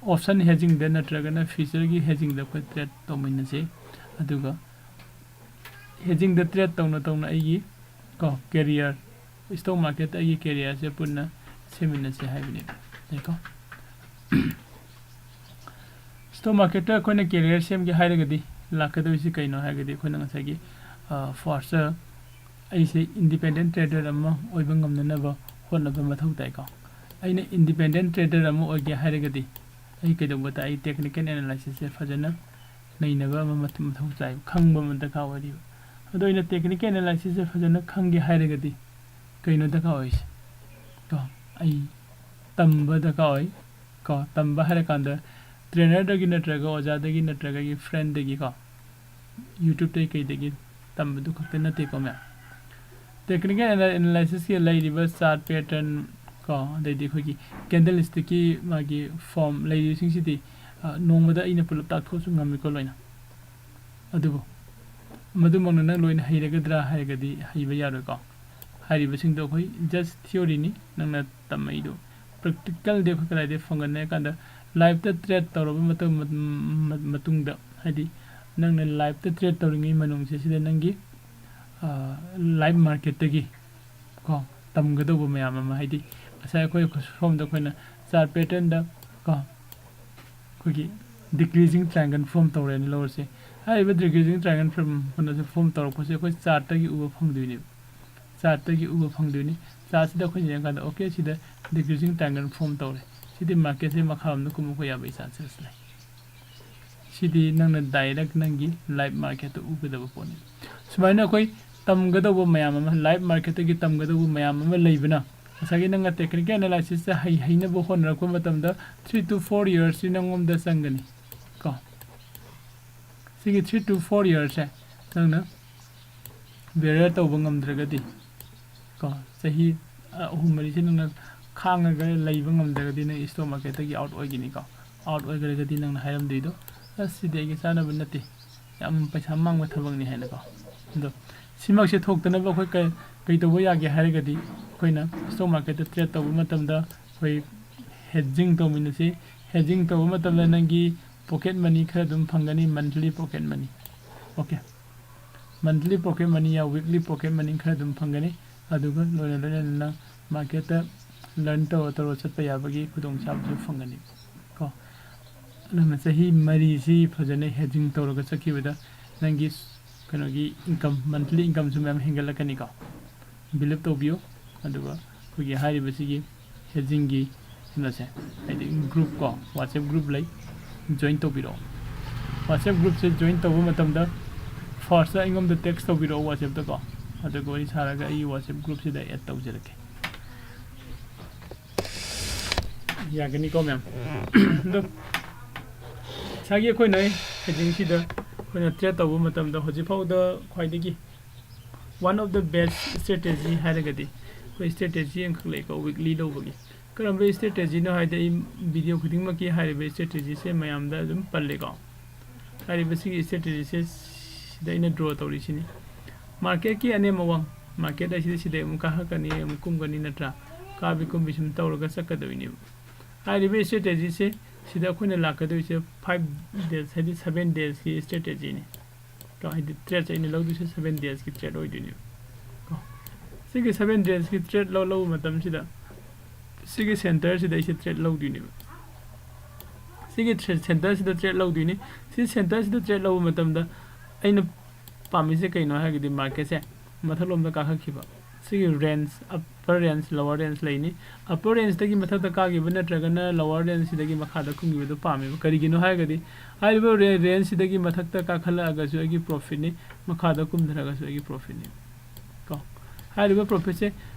ꯑꯣꯞꯁꯟ ꯍꯦꯗꯖꯤꯡꯗ ꯅꯠꯇ꯭ꯔꯒꯅ ꯐ꯭ꯌꯨꯆꯔꯒꯤ ꯍꯦꯗꯖꯤꯡꯗ ꯑꯩꯈꯣꯏ ꯇ꯭ꯔꯦꯠ ꯇꯧꯃꯤꯟꯅꯁꯤ ꯑꯗꯨꯒ ꯍꯦꯗꯖꯤꯡꯗ ꯇ꯭ꯔꯦꯠ ꯇꯧꯅ ꯑꯩꯒꯤ ꯀꯣ ꯀꯦꯔꯤꯌꯔ ꯁ꯭ꯇꯣꯛ ꯃꯥꯔꯀꯦꯠꯇ ꯑꯩꯒꯤ ꯀꯦꯔꯤꯌꯔꯁꯦ ꯄꯨꯟꯅ ꯁꯦꯝꯃꯤꯟꯅꯁꯤ ꯍꯥꯏꯕꯅꯦꯕ ꯀꯣ ꯁ꯭ꯇꯣꯛ ꯃꯥꯔꯀꯦꯠꯇ ꯑꯩꯈꯣꯏꯅ ꯀꯦꯔꯤꯌꯔ ꯁꯦꯝꯒꯦ ꯍꯥꯏꯔꯒꯗꯤ ꯂꯥꯛꯀꯗꯣꯏꯁꯤ ꯀꯩꯅꯣ ꯍꯥꯏꯔꯒꯗꯤ ꯑꯩꯈꯣꯏꯅ ꯉꯁꯥꯏꯒꯤ ꯐꯥꯔꯁꯇ ꯑꯩꯁꯦ ꯏꯟꯗꯤꯄꯦꯟꯗꯦꯟ ꯇ꯭ꯔꯦꯗꯔ ꯑꯃ ꯑꯣꯏꯕ ꯉꯝꯅꯅꯕ ꯍꯣꯠꯅꯕ ꯃꯊꯧ ꯇꯥꯏꯀꯣ ꯑꯩꯅ ꯏꯟꯗꯤꯄꯦꯟꯗꯦꯟ ꯇ꯭ꯔꯦꯗꯔ ꯑꯃ ꯑꯣꯏꯒꯦ ꯍꯥꯏꯔꯒꯗꯤ ꯑꯩ ꯀꯩꯗꯧꯕ ꯇꯥꯏ ꯑꯩ ꯇꯦꯛꯅꯤꯀꯦꯜ ꯑꯦꯅꯥꯂꯥꯏꯁꯤꯁꯁꯦ ꯐꯖꯅ ꯅꯩꯅꯕ ꯑꯃ ꯃꯊꯧ ꯇꯥꯏ ꯈꯪꯕ ꯑꯃ ꯗꯔꯀꯥꯔ ꯑꯣꯏꯔꯤꯕ ꯑꯗꯣ ꯑꯩꯅ ꯇꯦꯛꯅꯤꯀꯦꯜ ꯑꯦꯅꯥꯂꯥꯏꯁꯤꯁꯁꯦ ꯐꯖꯅ ꯈꯪꯒꯦ ꯍꯥꯏꯔꯒꯗꯤ ꯀꯩꯅꯣ ꯗꯔꯀꯥꯔ ꯑꯣꯏꯁꯦ ꯀꯣ ꯑꯩ ꯇꯝꯕ ꯗꯔꯀꯥꯔ ꯑꯣꯏ ꯀꯣ ꯇꯝꯕ ꯍꯥꯏꯔꯀꯥꯟꯗ ꯇ꯭ꯔꯦꯅꯔꯗꯒꯤ ꯅꯠꯇ꯭ꯔꯒ ꯑꯣꯖꯥꯗꯒꯤ ꯅꯠꯇ꯭ꯔꯒ ꯑꯩꯒꯤ ꯐ꯭ꯔꯦꯟꯗꯒꯤ ꯀꯣ ꯌꯨꯇ꯭ꯌꯨꯕꯇꯒꯤ ꯀꯩꯗꯒꯤ ꯇꯝꯕꯗꯨ ꯈꯛꯇ ꯅꯠꯇꯦꯀꯣ ꯃꯌꯥꯝ ꯇꯦꯛꯅꯤꯀꯦꯜ ꯑꯦꯅꯥꯂꯥꯏꯁꯤꯁꯀꯤ ꯂꯩꯔꯤꯕ ꯆꯥꯔꯠ ꯄꯦꯇꯔꯟ ꯀꯣ ꯑꯗꯩꯗꯤ ꯑꯩꯈꯣꯏꯒꯤ ꯀꯦꯟꯗꯜꯁꯇꯤꯛꯀꯤ ꯃꯥꯒꯤ ꯐꯣꯔꯝ ꯂꯩꯔꯤꯕꯁꯤꯡꯁꯤꯗꯤ ꯅꯣꯡꯃꯗ ꯑꯩꯅ ꯄꯨꯂꯞ ꯇꯥꯛꯊꯣꯛꯑꯁꯨ ꯉꯝꯃꯤꯀꯣ ꯂꯣꯏꯅ ꯑꯗꯨꯕꯨ ꯃꯗꯨꯃꯛꯅ ꯅꯪ ꯂꯣꯏꯅ ꯍꯩꯔꯒꯗ꯭ꯔꯥ ꯍꯥꯏꯔꯒꯗꯤ ꯍꯩꯕ ꯌꯥꯔꯣꯏꯀꯣ ꯍꯥꯏꯔꯤꯕꯁꯤꯡꯗꯣ ꯑꯩꯈꯣꯏ ꯖꯁ ꯊꯤꯑꯣꯔꯤꯅꯤ ꯅꯪꯅ ꯇꯝꯃꯛꯏꯗꯣ ꯄ꯭ꯔꯦꯛꯇꯤꯀꯦꯜꯗꯤ ꯑꯩꯈꯣꯏ ꯀꯗꯥꯏꯗ ꯐꯪꯒꯅꯤ ꯍꯥꯏ ꯀꯥꯟꯗ ꯂꯥꯏꯐꯇ ꯇ꯭ꯔꯦꯠ ꯇꯧꯔꯕ ꯃꯇꯨꯡꯗ ꯍꯥꯏꯗꯤ ꯅꯪꯅ ꯂꯥꯏꯐꯇ ꯇ꯭ꯔꯦꯠ ꯇꯧꯔꯤꯉꯩ ꯃꯅꯨꯡꯁꯦ ꯁꯤꯗ ꯅꯪꯒꯤ ꯂꯥꯏꯐ ꯃꯥꯔꯀꯦꯠꯇꯒꯤ ꯀꯣ ꯇꯝꯒꯗꯧꯕ ꯃꯌꯥꯝ ꯑꯃ ꯍꯥꯏꯗꯤ ꯉꯁꯥꯏ ꯑꯩꯈꯣꯏ ꯁꯣꯝꯗ ꯑꯩꯈꯣꯏꯅ ꯆꯥꯔꯠ ꯄꯦꯇꯔꯟꯗ ꯀꯣ ꯑꯩꯈꯣꯏꯒꯤ ꯗꯤꯀ꯭ꯔꯤꯖꯤꯡ ꯇ꯭ꯔꯥꯏꯡꯒꯜ ꯐꯣꯝ ꯇꯧꯔꯦꯅ ꯂꯧꯔꯁꯦ ꯍꯥꯏꯔꯤꯕ ꯗꯤꯀ꯭ꯔꯤꯖꯤꯡ ꯇ꯭ꯔꯥꯏꯡꯒꯜ ꯐꯣꯝ ꯇꯧꯔꯛꯄꯁꯦ ꯑꯩꯈꯣꯏ ꯆꯥꯔꯠꯇꯒꯤ ꯎꯕ ꯐꯪꯗꯣꯏꯅꯦꯕ ꯆꯥꯔꯠꯇꯒꯤ ꯎꯕ ꯐꯪꯗꯣꯏꯅꯤ ꯆꯥꯔꯠꯁꯤꯗ ꯑꯩꯈꯣꯏꯅ ꯌꯦꯡꯀꯥꯟꯗ ꯑꯣꯀꯦ ꯁꯤꯗ ꯗꯤꯀ꯭ꯔꯤꯖꯤꯡ ꯇ꯭ꯔꯥꯏꯡꯒꯜ ꯐꯣꯝ ꯇꯧꯔꯦ ꯁꯤꯗꯤ ꯃꯥꯔꯀꯦꯠꯁꯦ ꯃꯈꯥꯔꯣꯝꯗ ꯀꯨꯝꯃꯛꯄ ꯌꯥꯕꯒꯤ ꯆꯥꯟꯁꯦꯁ ꯂꯩ ꯁꯤꯗꯤ ꯅꯪꯅ ꯗꯥꯏꯔꯦꯛ ꯅꯪꯒꯤ ꯂꯥꯏꯐ ꯃꯥꯔꯀꯦꯠꯇ ꯎꯒꯗꯕ ꯄꯣꯠꯅꯤ ꯁꯨꯃꯥꯏꯅ ꯑꯩꯈꯣꯏ ꯇꯝꯒꯗꯧꯕ ꯃꯌꯥꯝ ꯑꯃ ꯂꯥꯏꯐ ꯃꯥꯔꯀꯦꯠꯇꯒꯤ ꯇꯝꯒꯗꯧꯕ ꯃꯌꯥꯝ ꯑꯃ ꯂꯩꯕꯅ ꯉꯁꯥꯏꯒꯤ ꯅꯪꯅ ꯇꯦꯛꯅꯤꯀꯦꯜ ꯑꯦꯅꯥꯂꯥꯏꯁꯤꯁꯇ ꯍꯩꯅꯕ ꯍꯣꯠꯅꯔꯛꯄ ꯃꯇꯝꯗ 3 to 4 yearsꯁꯤ ꯅꯪꯉꯣꯟꯗ ꯆꯪꯒꯅꯤ ꯀꯣ ꯁꯤꯒꯤ 3 to 4 yearsꯁꯦ ꯅꯪꯅ ꯕꯦꯔꯤꯌꯔ ꯇꯧꯕ ꯉꯝꯗ꯭ꯔꯒꯗꯤ ꯀꯣ ꯆꯍꯤ 3-4ꯁꯤ ꯅꯪꯅ ꯈꯥꯡꯉꯒ ꯂꯩꯕ ꯉꯝꯗ꯭ꯔꯒꯗꯤ ꯅꯪ ꯏꯁꯇꯣꯛ ꯃꯥꯔꯀꯦꯠꯇꯒꯤ ꯑꯥꯎꯠ ꯑꯣꯏꯒꯅꯤꯀꯣ ꯑꯥꯎꯠ ꯑꯣꯏꯈ꯭ꯔꯒꯗꯤ ꯅꯪꯅ ꯍꯥꯏꯔꯝꯗꯣꯏꯗꯣ ꯑꯁ ꯁꯤꯗꯤ ꯑꯩꯒꯤ ꯆꯥꯅꯕ ꯅꯠꯇꯦ ꯌꯥꯝ ꯄꯩꯁా ꯃꯥꯡꯕ ꯊꯕꯛꯅꯤ ꯍꯥꯏꯅꯀꯣ ꯑꯗꯣ ꯁꯤꯃꯛꯁꯦ ꯊꯣꯛꯇꯅꯕ ꯑꯩꯈꯣꯏ ꯀꯩ ꯇꯧꯕ ꯌꯥꯒꯦ ꯍꯥꯏꯔꯒꯗꯤ ꯑꯩꯈꯣꯏꯅ ꯏꯁꯇꯣꯛ ꯃꯥꯔꯀꯦꯠꯇ ꯇ꯭ꯔꯦꯠ ꯇꯧꯕ ꯃꯇꯝꯗ ꯑꯩꯈꯣꯏ ꯍꯦꯗꯖꯤꯡ ꯇꯧꯃꯤꯟꯅꯁꯤ ꯍꯦꯗꯖꯤꯡ ꯇꯧꯕ ꯃꯇꯝꯗ ꯅꯪꯒꯤ ꯄꯣꯀꯦꯠ ꯃꯅꯤ ꯈꯔ ꯑꯗꯨꯝ ꯐꯪꯒꯅꯤ ꯃꯟꯊꯂꯤ ꯄꯣꯀꯦꯠ ꯃꯅꯤ ꯑꯣꯀꯦ ꯃꯟꯊꯂꯤ ꯄꯣꯀꯦꯠ ꯃꯅꯤ ꯌꯥ ꯋꯤꯛꯂꯤ ꯄꯣꯀꯦꯠ ꯃꯅꯤ ꯈꯔ ꯑꯗꯨꯝ ꯐꯪꯒꯅꯤ ꯑꯗꯨꯒ ꯂꯣꯏꯅꯅ ꯃꯥꯔꯀꯦꯠꯇ ꯂꯔꯟ ꯇꯧꯔ ꯆꯠꯄ ꯌꯥꯕꯒꯤ ꯈꯨꯗꯣꯡꯆꯥꯕꯁꯨ ꯐꯪꯒꯅꯤ ꯀꯣ ꯅꯪꯅ ꯆꯍꯤ 4ꯁꯤ ꯐꯖꯅ ꯍꯦꯗꯖꯤꯡ ꯇꯧꯔꯒ ꯆꯠꯈꯤꯕꯗ ꯅꯪꯒꯤ ꯀꯩꯅꯣꯒꯤ ꯏꯟꯀꯝ ꯃꯟꯊꯂꯤ ꯏꯟꯀꯝꯁꯨ ꯃꯌꯥꯝ ꯍꯦꯟꯒꯠꯂꯛꯀꯅꯤꯀꯣ ꯕꯤꯂꯤꯞ ꯇꯧꯕꯤꯌꯨ ꯑꯗꯨꯒ ꯑꯩꯈꯣꯏꯒꯤ ꯍꯥꯏꯔꯤꯕꯁꯤꯒꯤ ꯍꯦꯗꯖꯤꯡꯒꯤ ꯀꯩꯅꯣꯁꯦ ꯍꯥꯏꯗꯤ ꯒ꯭ꯔꯨꯞ ꯀꯣ ꯋꯥꯆꯦꯞ ꯒ꯭ꯔꯨꯞ ꯂꯩ ꯖꯣꯏꯟ ꯇꯧꯕꯤꯔꯛꯑꯣ ꯋꯥꯆꯦꯞ ꯒ꯭ꯔꯨꯞꯁꯦ ꯖꯣꯏꯟ ꯇꯧꯕ ꯃꯇꯝꯗ ꯐꯥꯔꯁꯇ ꯑꯩꯉꯣꯟꯗ ꯇꯦꯛꯁ ꯇꯧꯕꯤꯔꯛꯑꯣ ꯋꯥꯆꯦꯞꯇꯀꯣ ꯑꯗꯨꯒ ꯋꯥꯔꯤ ꯁꯥꯔꯒ ꯑꯩꯒꯤ ꯋꯥꯆꯦꯞ ꯒ꯭ꯔꯨꯞꯁꯤꯗ ꯑꯦꯗ ꯇꯧꯖꯔꯛꯀꯦ ꯌꯥꯒꯅꯤꯀꯣ ꯃꯌꯥꯝ ꯑꯗꯣ ꯉꯁꯥꯏꯒꯤ ꯑꯩꯈꯣꯏꯅ ꯍꯦꯗꯖꯤꯡꯁꯤꯗ ꯑꯩꯈꯣꯏꯅ ꯇ꯭ꯔꯦꯠ ꯇꯧꯕ ꯃꯇꯝꯗ ꯍꯧꯖꯤꯛꯐꯥꯎꯗ ꯈ꯭ꯋꯥꯏꯗꯒꯤ one of the best strategy ꯍꯥꯏꯔꯒꯗꯤ ꯑꯩꯈꯣꯏ ꯏꯁꯇ꯭ꯔꯦꯇꯦꯖꯤ ꯑꯃꯈꯛ ꯂꯩꯀꯣ ꯋꯤꯛꯂꯤ ꯂꯧꯕꯒꯤ ꯀꯔꯝꯕ ꯏꯁꯇ꯭ꯔꯦꯇꯦꯖꯤꯅꯣ ꯍꯥꯏꯗꯤ ꯑꯩ ꯚꯤꯗꯤꯑꯣ ꯈꯨꯗꯤꯡꯃꯛꯀꯤ ꯍꯥꯏꯔꯤꯕ ꯏꯁꯇ꯭ꯔꯦꯇꯦꯖꯤꯁꯦ ꯃꯌꯥꯝꯗ ꯑꯗꯨꯝ ꯄꯜꯂꯦꯀꯣ ꯍꯥꯏꯔꯤꯕꯁꯤꯒꯤ ꯏꯁꯇ꯭ꯔꯦꯇꯦꯖꯤꯁꯦ ꯁꯤꯗ ꯑꯩꯅ ꯗ꯭ꯔꯣ ꯇꯧꯔꯤꯁꯤꯅꯤ ꯃꯥꯔꯀꯦꯠꯀꯤ ꯑꯅꯦꯝ ꯑꯋꯥꯡ ꯃꯥꯔꯀꯦꯠ ꯍꯥꯏꯁꯤꯗꯤ ꯁꯤꯗ ꯑꯃꯨꯛ ꯀꯥꯈꯠꯀꯅꯤ ꯑꯃꯨꯛ ꯀꯨꯝꯒꯅꯤ ꯅꯠꯇ꯭ꯔꯥ ꯀꯥꯕꯤ ꯀꯨꯝꯕꯤ ꯁꯨꯝ ꯇꯧꯔꯒ ꯆꯠꯀꯗꯣꯏꯅꯦꯕ ꯍꯥꯏꯔꯤꯕ ꯏꯁꯇ꯭ꯔꯦꯇꯦꯖꯤꯁꯦ ꯁꯤꯗ ꯑꯩꯈꯣꯏꯅ ꯂꯥꯛꯀꯗꯣꯏꯁꯦ 5 days ꯍꯥꯏꯗꯤ 7 daysꯀꯤ ꯏꯁꯇ꯭ꯔꯦꯇꯦꯖꯤꯅꯤ ꯀꯣ ꯍꯥꯏꯗꯤ ꯇ꯭ꯔꯦꯠꯁꯦ ꯑꯩꯅ ꯂꯧꯗꯣꯏꯁꯦ 7 daysꯀꯤ ꯇ꯭ꯔꯦꯠ ꯑꯣꯏꯗꯣꯏꯅꯦꯕ ꯀꯣ ꯁꯤꯒꯤ 7 daysꯀꯤ ꯇ꯭ꯔꯦꯠ ꯂꯧꯕ ꯃꯇꯝꯁꯤꯗ ꯁꯤꯒꯤ ꯁꯦꯟꯇꯔꯁꯤꯗ ꯑꯩꯁꯦ ꯇ꯭ꯔꯦꯠ ꯂꯧꯗꯣꯏꯅꯦꯕ ꯁꯤꯒꯤ ꯁꯦꯟꯇꯔꯁꯤꯗ ꯇ꯭ꯔꯦꯠ ꯂꯧꯗꯣꯏꯅꯤ ꯁꯤ ꯁꯦꯟꯇꯔꯁꯤꯗ ꯇ꯭ꯔꯦꯠ ꯂꯧꯕ ꯃꯇꯝꯗ ꯑꯩꯅ ꯄꯥꯝꯃꯤꯁꯦ ꯀꯩꯅꯣ ꯍꯥꯏꯔꯒꯗꯤ ꯃꯥꯔꯀꯦꯠꯁꯦ ꯃꯊꯛꯂꯣꯝꯗ ꯀꯥꯈꯠꯈꯤꯕ ꯁꯤꯒꯤ range upper range lower range ꯂꯩꯅꯤ ꯑꯞꯄꯔ ꯔꯦꯟꯖꯇꯒꯤ ꯃꯊꯛꯇ ꯀꯥꯈꯤꯕ ꯅꯠꯇ꯭ꯔꯒꯅ ꯂꯣꯋꯔ ꯔꯦꯟꯖꯁꯤꯗꯒꯤ ꯃꯈꯥꯗ ꯀꯨꯝꯈꯤꯕꯗꯣ ꯄꯥꯝꯃꯦꯕ ꯀꯔꯤꯒꯤꯅꯣ ꯍꯥꯏꯔꯒꯗꯤ ꯍꯥꯏꯔꯤꯕ ꯔꯦꯟꯖꯁꯤꯗꯒꯤ ꯃꯊꯛꯇ ꯀꯥꯈꯠꯂꯛꯑꯒꯁꯨ ꯑꯩꯒꯤ ꯄ꯭ꯔꯣꯐꯤꯠꯅꯤ ꯃꯈꯥꯗ ꯀꯨꯝꯊꯔꯒꯁꯨ ꯑꯩꯒꯤ ꯄ꯭ꯔꯣꯐꯤꯠꯅꯤ ꯀꯣ ꯍꯥꯏꯔꯤꯕ ꯄ꯭ꯔꯣꯐꯤꯠꯁꯦ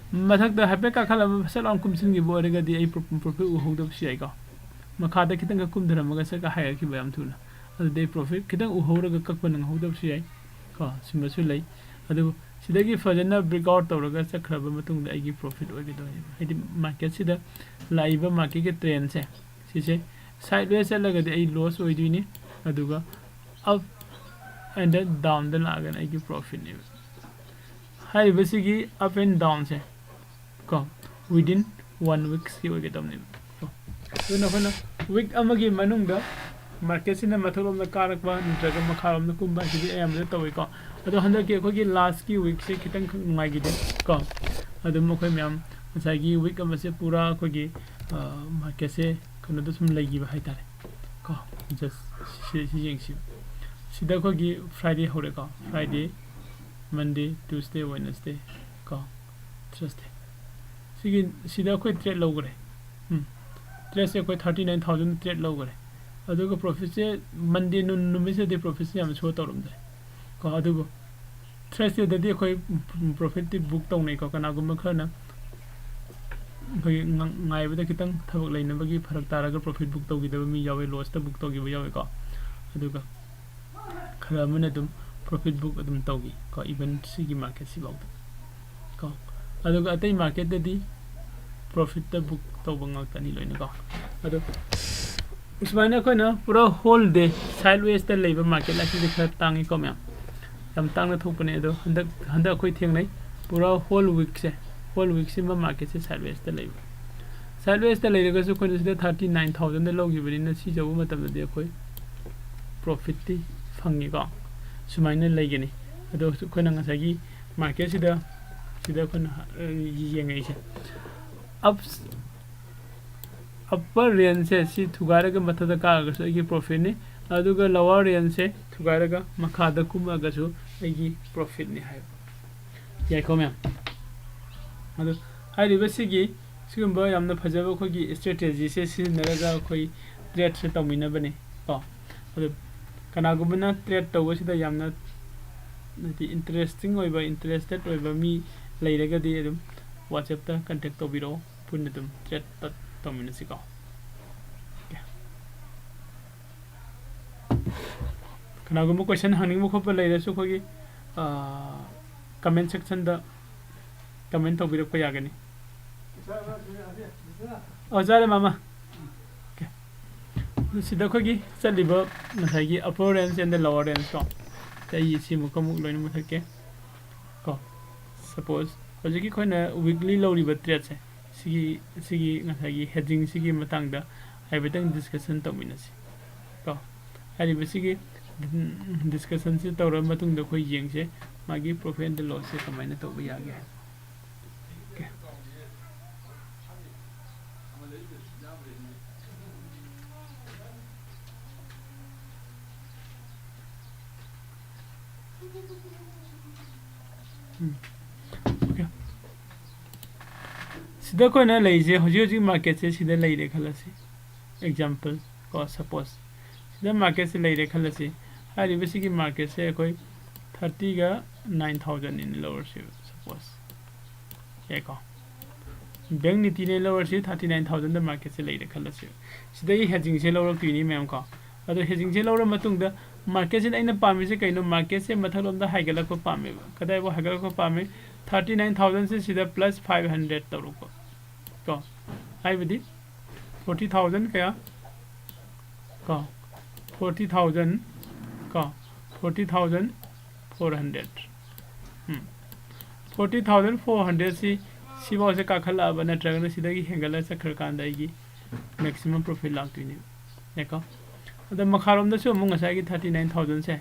ꯃꯊꯛꯇ ꯍꯥꯏꯐꯦꯠ ꯀꯥꯈꯠꯂꯒ ꯁꯠ ꯂꯥꯎꯅ ꯀꯨꯝꯁꯤꯟꯈꯤꯕ ꯑꯣꯏꯔꯒꯗꯤ ꯑꯩ ꯄ꯭ꯔꯣꯐꯤꯠ ꯎꯍꯧꯗꯕꯁꯨ ꯌꯥꯏꯀꯣ ꯃꯈꯥꯗ ꯈꯤꯇꯪꯒ ꯀꯨꯝꯊꯔꯝꯃꯒ ꯁꯠꯀ ꯍꯥꯏꯔꯛꯈꯤꯕ ꯌꯥꯝ ꯊꯨꯅ ꯑꯗꯨꯗꯤ ꯑꯩ ꯄ꯭ꯔꯣꯐꯤꯠ ꯈꯤꯇꯪ ꯎꯍꯧꯔꯒ ꯀꯛꯄ ꯅꯪꯍꯧꯗꯕꯁꯨ ꯌꯥꯏ ꯀꯣ ꯁꯤꯃꯁꯨ ꯂꯩ ꯑꯗꯨꯕꯨ ꯁꯤꯗꯒꯤ ꯐꯖꯅ ꯕ꯭ꯔꯦꯛ ꯑꯥꯎꯠ ꯇꯧꯔꯒ ꯆꯠꯈ꯭ꯔꯕ ꯃꯇꯨꯡꯗ ꯑꯩꯒꯤ ꯄ꯭ꯔꯣꯐꯤꯠ ꯑꯣꯏꯒꯗꯣꯏꯅꯦꯕ ꯍꯥꯏꯗꯤ ꯃꯥꯔꯀꯦꯠꯁꯤꯗ ꯂꯥꯛꯏꯕ ꯃꯥꯔꯀꯦꯠꯀꯤ ꯇ꯭ꯔꯦꯟꯁꯦ ꯁꯤꯁꯦ ꯁꯥꯏꯠ ꯋꯦ ꯆꯠꯂꯒꯗꯤ ꯑꯩ ꯂꯣꯁ ꯑꯣꯏꯗꯣꯏꯅꯤ ꯑꯗꯨꯒ ꯑꯞ ꯑꯦꯟꯗ ꯗꯥꯎꯟꯗ ꯂꯥꯛꯑꯒꯅ ꯑꯩꯒꯤ ꯄ꯭ꯔꯣꯐꯤꯠꯅꯦꯕ ꯍꯥꯏꯔꯤꯕꯁꯤꯒꯤ ꯑꯞ ꯑꯦꯟ ꯗꯥꯎꯟꯁꯦ ꯀꯣ ꯋꯤꯗꯤꯟ 1 weekꯁꯀꯤ ꯑꯣꯏꯒꯗꯕꯅꯦꯕ ꯀꯣ ꯑꯗꯨꯅ ꯑꯩꯈꯣꯏꯅ ꯋꯤꯛ ꯑꯃꯒꯤ ꯃꯅꯨꯡꯗ ꯃꯥꯔꯀꯦꯠꯁꯤꯅ ꯃꯊꯛꯂꯣꯝꯗ ꯀꯥꯔꯛꯄ ꯅꯠꯇ꯭ꯔꯒ ꯃꯈꯥꯔꯣꯝꯗ ꯀꯨꯝꯕ ꯑꯁꯤꯗꯤ ꯑꯌꯥꯝꯕꯅ ꯇꯧꯏꯀꯣ ꯑꯗꯣ ꯍꯟꯗꯛꯀꯤ ꯑꯩꯈꯣꯏꯒꯤ ꯂꯥꯁꯀꯤ ꯋꯤꯛꯁꯦ ꯈꯤꯇꯪꯈꯛ ꯅꯨꯡꯉꯥꯏꯈꯤꯗꯦ ꯀꯣ ꯑꯗꯨꯝ ꯑꯩꯈꯣꯏ ꯃꯌꯥꯝ ꯉꯁꯥꯏꯒꯤ ꯋꯤꯛ ꯑꯃꯁꯦ ꯄꯨꯔꯥ ꯑꯩꯈꯣꯏꯒꯤ ꯃꯥꯔꯀꯦꯠꯁꯦ ꯀꯩꯅꯣꯗ ꯁꯨꯝ ꯂꯩꯈꯤꯕ ꯍꯥꯏꯇꯥꯔꯦ ꯀꯣ ꯖꯁ ꯁꯤ ꯌꯦꯡꯁꯤꯕ ꯁꯤꯗ ꯑꯩꯈꯣꯏꯒꯤ ꯐ꯭ꯔꯥꯏꯗꯦ ꯍꯧꯔꯦꯀꯣ ꯐ꯭ꯔꯥꯏꯗे ꯃꯟꯗे ꯇ꯭ꯌꯨꯁꯗे ꯋꯦꯅꯁꯗे ꯀꯣ ꯊ꯭ꯔꯁꯗे ꯁꯤꯗ ꯑꯩꯈꯣꯏ ꯇ꯭ꯔꯦꯠ ꯂꯧꯈ꯭ꯔꯦ ꯇ꯭ꯔꯦꯠꯁꯦ ꯑꯩꯈꯣꯏ 39,000 ꯇ꯭ꯔꯦꯠ ꯂꯧꯈ꯭ꯔꯦ ꯑꯗꯨꯒ ꯄ꯭ꯔꯣꯐꯤꯠꯁꯦ ꯃꯟꯗꯦ ꯅꯨꯃꯤꯠꯁꯤꯗꯤ ꯄ꯭ꯔꯣꯐꯤꯠꯁꯦ ꯌꯥꯝ ꯁꯣ ꯇꯧꯔꯝꯗ꯭ꯔꯦ ꯀꯣ ꯑꯗꯨꯕꯨ ꯊ꯭ꯔꯁꯗꯦꯗꯗꯤ ꯑꯩꯈꯣꯏ ꯄ꯭ꯔꯣꯐꯤꯠꯇꯤ ꯕꯨꯛ ꯇꯧꯅꯩꯀꯣ ꯀꯅꯥꯒꯨꯝꯕ ꯈꯔꯅ ꯑꯩꯈꯣꯏ ꯉꯥꯏꯕꯗ ꯈꯤꯇꯪ ꯊꯕꯛ ꯂꯩꯅꯕꯒꯤ ꯐꯔꯛ ꯇꯥꯔꯒ ꯄ꯭ꯔꯣꯐꯤꯠ ꯕꯨꯛ ꯇꯧꯈꯤꯗꯕ ꯃꯤ ꯌꯥꯎꯋꯦ ꯂꯣꯁꯇ ꯕꯨꯛ ꯇꯧꯈꯤꯕ ꯌꯥꯎꯋꯦꯀꯣ ꯑꯗꯨꯒ ꯈꯔ ꯑꯃꯅ ꯑꯗꯨꯝ ꯄ꯭ꯔꯣꯐꯤꯠ ꯕꯨꯛ ꯑꯗꯨꯝ ꯇꯧꯈꯤ ꯀꯣ ꯏꯚꯟ ꯁꯤꯒꯤ ꯃꯥꯔꯀꯦꯠꯁꯤꯐꯥꯎꯗ ꯀꯣ ꯑꯗꯨꯒ ꯑꯇꯩ ꯃꯥꯔꯀꯦꯠꯇꯗꯤ ꯄ꯭ꯔꯣꯐꯤꯠꯇ ꯕꯨꯛ ꯇꯧꯕ ꯉꯥꯛꯇꯅꯤ ꯂꯣꯏꯅꯀꯣ ꯑꯗꯣ ꯁꯨꯃꯥꯏꯅ ꯑꯩꯈꯣꯏꯅ ꯄꯨꯔꯥ ꯍꯣꯜ ꯗꯦ ꯁꯥꯏꯠ ꯋꯦꯁꯇ ꯂꯩꯕ ꯃꯥꯔꯀꯦꯠ ꯑꯁꯤꯗꯤ ꯈꯔ ꯇꯥꯡꯉꯤꯀꯣ ꯃꯌꯥꯝ ꯌꯥꯝ ꯇꯥꯡꯅ ꯊꯣꯛꯄꯅꯦ ꯑꯗꯣ ꯍꯟꯗꯛ ꯑꯩꯈꯣꯏ ꯊꯦꯡꯅꯩ ꯄꯨꯔꯥ ꯍꯣꯜ ꯋꯤꯛꯁꯤꯃ ꯃꯥꯔꯀꯦꯠꯁꯦ ꯁꯥꯏꯠ ꯋꯦꯁꯇ ꯂꯩꯕ ꯁꯥꯏꯠ ꯋꯦꯁꯇ ꯂꯩꯔꯒꯁꯨ ꯑꯩꯈꯣꯏꯅ ꯁꯤꯗ 39,000ꯗ ꯂꯧꯈꯤꯕꯅꯤꯅ ꯁꯤ ꯌꯧꯕ ꯃꯇꯝꯗꯗꯤ ꯑꯩꯈꯣই ꯄ꯭ꯔꯣꯐꯤꯠꯇꯤ ꯐꯪꯉꯤꯀꯣ ꯁꯨꯃꯥꯏꯅ ꯂꯩꯒꯅꯤ ꯑꯗꯣ ꯑꯩꯈꯣꯏꯅ ꯉꯁꯥꯏꯒꯤ ꯃꯥꯔꯀꯦꯠꯁꯤꯗ ꯑꯩꯈꯣꯏꯅ ꯌꯦꯡꯉꯛꯏꯁꯦ upper range si thugaraga mathada kaagasu aigi profit ni aduga lower range thugaraga makhada kumagasu aigi profit ni hai yai ko mem adu hairiba sigi sigumba yamna phajaba khogi strategy se sinaraga khoi trade se tawmina bane ko adu kanagumna trade tawbasida yamna nati interesting oiba interested oiba mi leiraga di adum whatsapp ta contact tobiro punna dum trade tawmina si ko kanagumba question hangning khoppa leirasu khogi comment section da comment tobirappa yagani ozare mama sida khogi chaliba ngasagi upper range and the lower range ko tai si mukamuk loina muthake ko suppose hojiki khoina weekly loriba trade se sigi ngasagi hedging sigi matangda haibetang discussion tawminasi ko hariba sigi discussion se tawra matungda khoi yengse magi profit and loss se kamaina tawba yage okay okay sida koina leise hoji market se sida leire khalasi example ko suppose sida market se leire khalasi hari basically market se koi 30 ga 9,000 in lower se suppose ye ko bank niti ne lower se 39,000 da market se leire khalasi sida hi hedging se lower tini mem ko ado hedging se lower matung da market se aina pami se kaino market se mathalom da haigala ko pame kadai bo haigala ko pame 39,000 se sida plus 500 taru ko hai bidi 40,000 kaya ko 40,000 ko 40,400 40,400 si ba se ka khala ba na traga sida gi hengala sakhar kan dai gi maximum profit lagtini eko ada makharom da su mu ngasa gi 39,000 se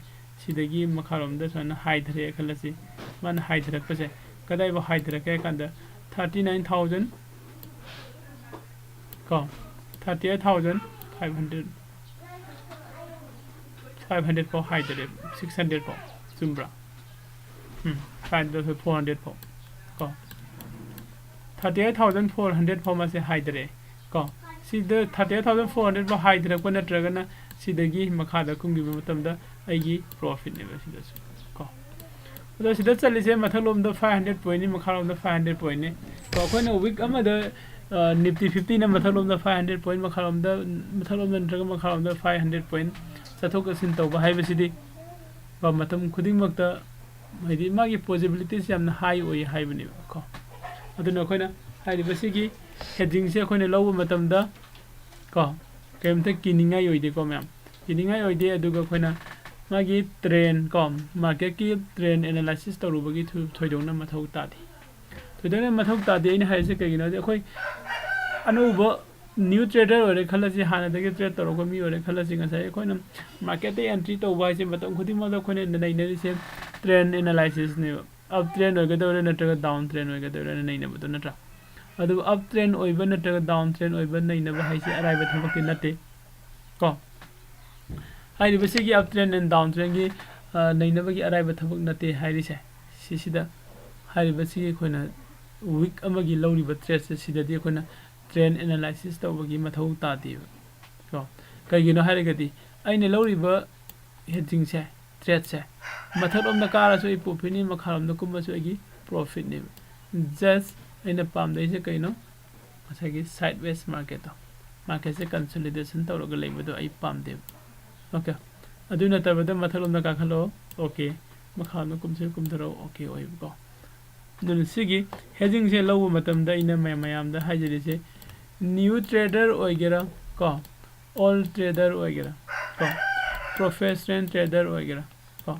sida gi makharom da sana high thre khalasi man high thre pa se kadai ba high thre ka kan da 39,000 ko 38,500 for high thre 600 for zumbra 500 400 for ko 38,400 for ma se high thre ko sida 38,400 for high thre ko na traga na sidagi makhada kungi matam da aigi profit ne ba sida ko oda sida chali se mathalom da 500 point ni makhalom da 500 point ne ko khoina week ama da nifty 50 na mathalom da 500 point makhalom da traga makhalom da 500 point chathok asin tawba haiba sidi ba matam khuding makta haidi magi possibilities yamna high oi haibani ko aduna khoina haidi basigi hedging se khoina lowa matam da ko kemta kininga yoide ko ma'am kininga yoide aduga khoina magi trend kom market ki trend analysis tawrubagi thoidongna mathau tadi thoidongna mathau tadi ina haise kagina de khoi anuba new trader ore khalasi hana dagi trade tawroga mi ore khalasi ngasai khoina market te entry tawba haise matam khudima da khoina nainari se trend analysis ne up trend oiga dawre natraga down trend oiga dawre naina badu natra adu up trend oiba natraga down trend oiba naina ba haise araiba thamaki nate ko hairi basigi up trend and down trend gi naina bagi araiba thabak nate hairi se sida hairi basigi khoina week amagi lawri ba trade se sida di khoina trend analysis tawbagi mathau ta di ko ꯀꯩꯒꯤꯅꯣ ꯍꯥꯏꯔꯒꯗꯤ ꯑꯩꯅ ꯂꯧꯔꯤꯕ ꯍꯦꯗꯖꯤꯡꯁꯦ ꯇ꯭ꯔꯦꯗꯁꯦ ꯃꯊꯛꯂꯣꯝꯗ ꯀꯥꯔꯁꯨ ꯑꯩ ꯄ꯭ꯔꯣꯐꯤꯠꯅꯤ ꯃꯈꯥꯔꯣꯝꯗ ꯀꯨꯝꯕꯁꯨ ꯑꯩꯒꯤ ꯄ꯭ꯔꯣꯐꯤꯠꯅꯦꯕ ꯖꯁ ꯑꯩꯅ ꯄꯥꯝꯗꯣꯏꯁꯦ ꯀꯩꯅꯣ ꯉꯁꯥꯏꯒꯤ ꯁꯥꯏꯠ ꯋꯦꯁ ꯃꯥꯔꯀꯦꯠꯇꯣ ꯃꯥꯔꯀꯦꯠꯁꯦ ꯀꯟꯁꯣꯂꯤꯗꯦꯁꯟ ꯇꯧꯔꯒ ꯂꯩꯕꯗꯣ ꯑꯩ ꯄꯥꯝꯗꯦꯕ ꯑꯣꯀꯦ ꯑꯗꯨ ꯅꯠꯇꯕꯗ ꯃꯊꯛꯂꯣꯝꯗ ꯀꯥꯈꯠꯂꯛꯑꯣ ꯑꯣꯀꯦ ꯃꯈꯥꯔꯣꯝꯗ ꯀꯨꯝꯊꯔꯛꯑꯣ ꯑꯣꯀꯦ ꯑꯣꯏꯕꯀꯣ ꯑꯗꯨꯅ ꯁꯤꯒꯤ ꯍꯦꯗꯖꯤꯡꯁꯦ ꯂꯧꯕ ꯃꯇꯝꯗ ꯑꯩꯅ ꯃꯌꯥꯝꯗ ꯍꯥꯏꯖꯔꯤꯁꯦ ꯅ꯭ꯌꯨ ꯇ꯭ꯔꯦꯗꯔ ꯑꯣꯏꯒꯦꯔꯥ ꯀꯣ ꯑꯣꯜ ꯇ꯭ꯔꯦꯗꯔ ꯑꯣꯏꯒꯦꯔꯥ ꯀꯣ ꯄ꯭ꯔꯣꯐꯦꯁꯅꯦꯜ ꯇ꯭ꯔꯦꯗꯔ ꯑꯣꯏꯒꯦꯔꯥ ꯀꯣ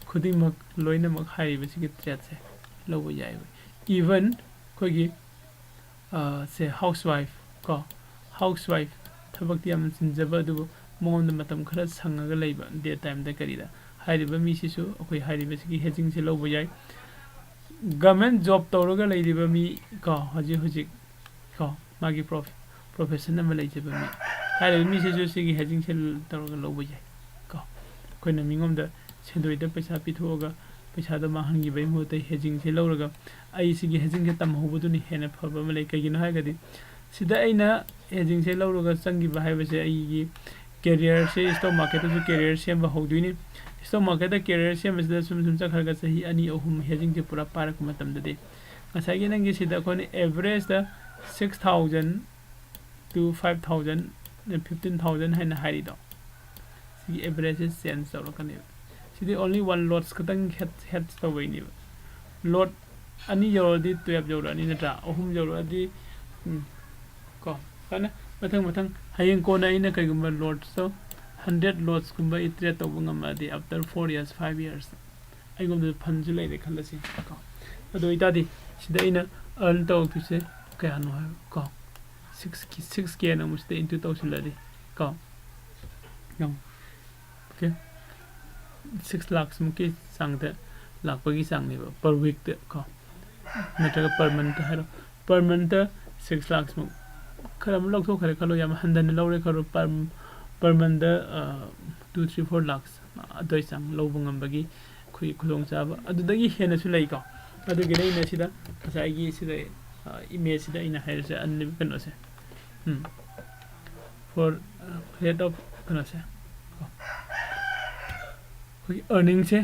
ꯈꯨꯗꯤꯡꯃꯛ ꯂꯣꯏꯅꯃꯛ ꯍꯥꯏꯔꯤꯕꯁꯤꯒꯤ ꯇ꯭ꯔꯦꯗꯁꯦ ꯂꯧꯕ ꯌꯥꯏꯕ ꯏꯚꯟ ꯑꯩꯈꯣꯏꯒꯤ ꯁꯦ ꯍꯥꯎꯁ ꯋꯥꯏꯐ ꯀꯣ ꯍꯥꯎꯁ ꯋꯥꯏꯐ ꯊꯕꯛꯇꯤ ꯌꯥꯝ ꯆꯤꯟꯖꯕ ꯑꯗꯨꯕꯨ ꯃꯉꯣꯟꯗ ꯃꯇꯝ ꯈꯔ ꯁꯪꯉꯒ ꯂꯩꯕ ꯗꯦ ꯇꯥꯏꯝꯗ ꯀꯔꯤꯗ ꯍꯥꯏꯔꯤꯕ ꯃꯤꯁꯤꯁꯨ ꯑꯩꯈꯣꯏ ꯍꯥꯏꯔꯤꯕꯁꯤꯒꯤ ꯍꯦꯗꯖꯤꯡꯁꯦ ꯂꯧꯕ ꯌꯥꯏ ꯒꯃꯦꯟ ꯖꯣꯕ ꯇꯧꯔꯒ ꯂꯩꯔꯤꯕ ꯃꯤ ꯀꯣ ꯍꯧꯖꯤꯛ ꯀꯣ ꯃꯥꯒꯤ ꯄ꯭ꯔꯣꯐꯦꯁꯟ ꯑꯃ ꯂꯩꯖꯕ ꯃꯤ ꯍꯥꯏꯔꯤꯕ ꯃꯤꯁꯤꯁꯨ ꯁꯤꯒꯤ ꯍꯦꯗꯖꯤꯡꯁꯦ ꯇꯧꯔꯒ ꯂꯧꯕ ꯌꯥꯏ ꯀꯣ ꯑꯩꯈꯣꯏꯅ ꯃꯤꯉꯣꯟꯗ ꯁꯦꯟꯗꯣꯏꯗ ꯄꯩꯁꯥ ꯄꯤꯊꯣꯛꯑꯒ ꯄꯩꯁꯥꯗꯣ ꯃꯥꯡꯍꯟꯈꯤꯕꯒꯤ ꯃꯍꯨꯠꯇ ꯍꯦꯗꯖꯤꯡꯁꯦ ꯂꯧꯔꯒ ꯑꯩ ꯁꯤꯒꯤ ꯍꯦꯗꯖꯤꯡꯁꯦ ꯇꯝꯍꯧꯕꯗꯨꯅꯤ ꯍꯦꯟꯅ ꯐꯕ ꯑꯃ ꯂꯩ ꯀꯩꯒꯤꯅꯣ ꯍꯥꯏꯔꯒꯗꯤ ꯁꯤꯗ ꯑꯩꯅ ꯍꯦꯗꯖꯤꯡꯁꯦ ꯂꯧꯔꯒ ꯆꯪꯈꯤꯕ ꯍꯥꯏꯕꯁꯦ ꯑꯩꯒꯤ ꯀꯦꯔꯤꯌꯔꯁꯦ ꯁ꯭ꯇꯣꯛ ꯃꯥꯔꯀꯦꯠꯇꯁꯨ ꯀꯦꯔꯤꯌꯔ ꯁꯦꯝꯕ ꯍꯧꯗꯣꯏꯅꯤ ꯁ꯭ꯇꯣꯛ ꯃꯥꯔꯀꯦꯠꯇ ꯀꯦꯔꯤꯌꯔ ꯁꯦꯝꯕꯁꯤꯗ ꯁꯨꯝ ꯆꯠꯈ꯭ꯔꯒ ꯆꯍꯤ 2-3 ꯍꯦꯗꯖꯤꯡꯁꯦ ꯄꯨꯔꯥ ꯄꯥꯏꯔꯛꯄ ꯃꯇꯝꯗꯗꯤ ꯉꯁꯥꯏꯒꯤ ꯅꯪꯒꯤ ꯁꯤꯗ ꯑꯩꯈꯣꯏꯅ ꯑꯦꯚꯔꯦꯖꯇ 6,000 to 5,000 15,000 ꯍꯥꯏꯅ ꯍꯥꯏꯔꯤꯗꯣ ꯁꯤꯒꯤ ꯑꯦꯚꯔꯦꯖꯁꯦ ꯆꯦꯟꯖ ꯇꯧꯔꯛꯀꯅꯦꯕ ꯁꯤꯗꯤ ꯑꯣꯟꯂꯤ 1 ꯂꯣꯠꯁ ꯈꯛꯇꯪ ꯍꯦꯗꯖ ꯇꯧꯕꯩꯅꯦꯕ ꯂꯣꯠ 2 ꯌꯧꯔꯗꯤ 12 ꯌꯧꯔꯛꯑꯅꯤ ꯅꯠꯇ꯭ꯔꯥ 3 ꯌꯧꯔꯛꯑꯗꯤ ꯀꯣ ꯐꯅ ꯃꯊꯪ ꯍꯌꯦꯡ ꯀꯣꯟꯅ ꯑꯩꯅ ꯀꯩꯒꯨꯝꯕ ꯂꯣꯠꯁꯇꯣ 100 ꯂꯣꯠꯁꯀꯨꯝꯕ ꯑꯩ ꯇ꯭ꯔꯦꯗ ꯇꯧꯕ ꯉꯝꯃꯗꯤ ꯑꯐꯇꯔ 4 years 5 years ꯑꯩꯉꯣꯟꯗ ꯐꯟꯁꯨ ꯂꯩꯔꯦ ꯈꯜꯂꯁꯤ ꯀꯣ ꯑꯗꯨ ꯑꯣꯏꯇꯥꯔꯗꯤ ꯁꯤꯗ ꯑꯩꯅ ꯑꯔꯟ ꯇꯧꯔꯛꯇꯣꯏꯁꯦ ꯀꯌꯥꯅꯣ ꯍꯥꯏꯕ ꯀꯣ 6K ꯅ ꯑꯃꯨꯛ ꯁꯤꯗ ꯏꯟꯇꯨ ꯇꯧꯁꯤꯜꯂꯗꯤ ꯀꯣ ओके 6 लाख मुक्की चांगते लाखपगी चांगनेबा पर वीक ते को नत्रगा पर मंथ हारो पर मंथ 6 लाख मु खरम लौथो खरे खलो याम हंदन लौरे खरो पर मंथ 2-3-4 लाख अदोय चांग लौबु ngambagi खुई खुदोंग चाबा अदुदगी हेनसु लई को अदुगी लेना सिदा साइगी सिदा इमेज सिदा इना हायसे अनलिमिटेड कनोसे for rate of कनोसे अर्निंग से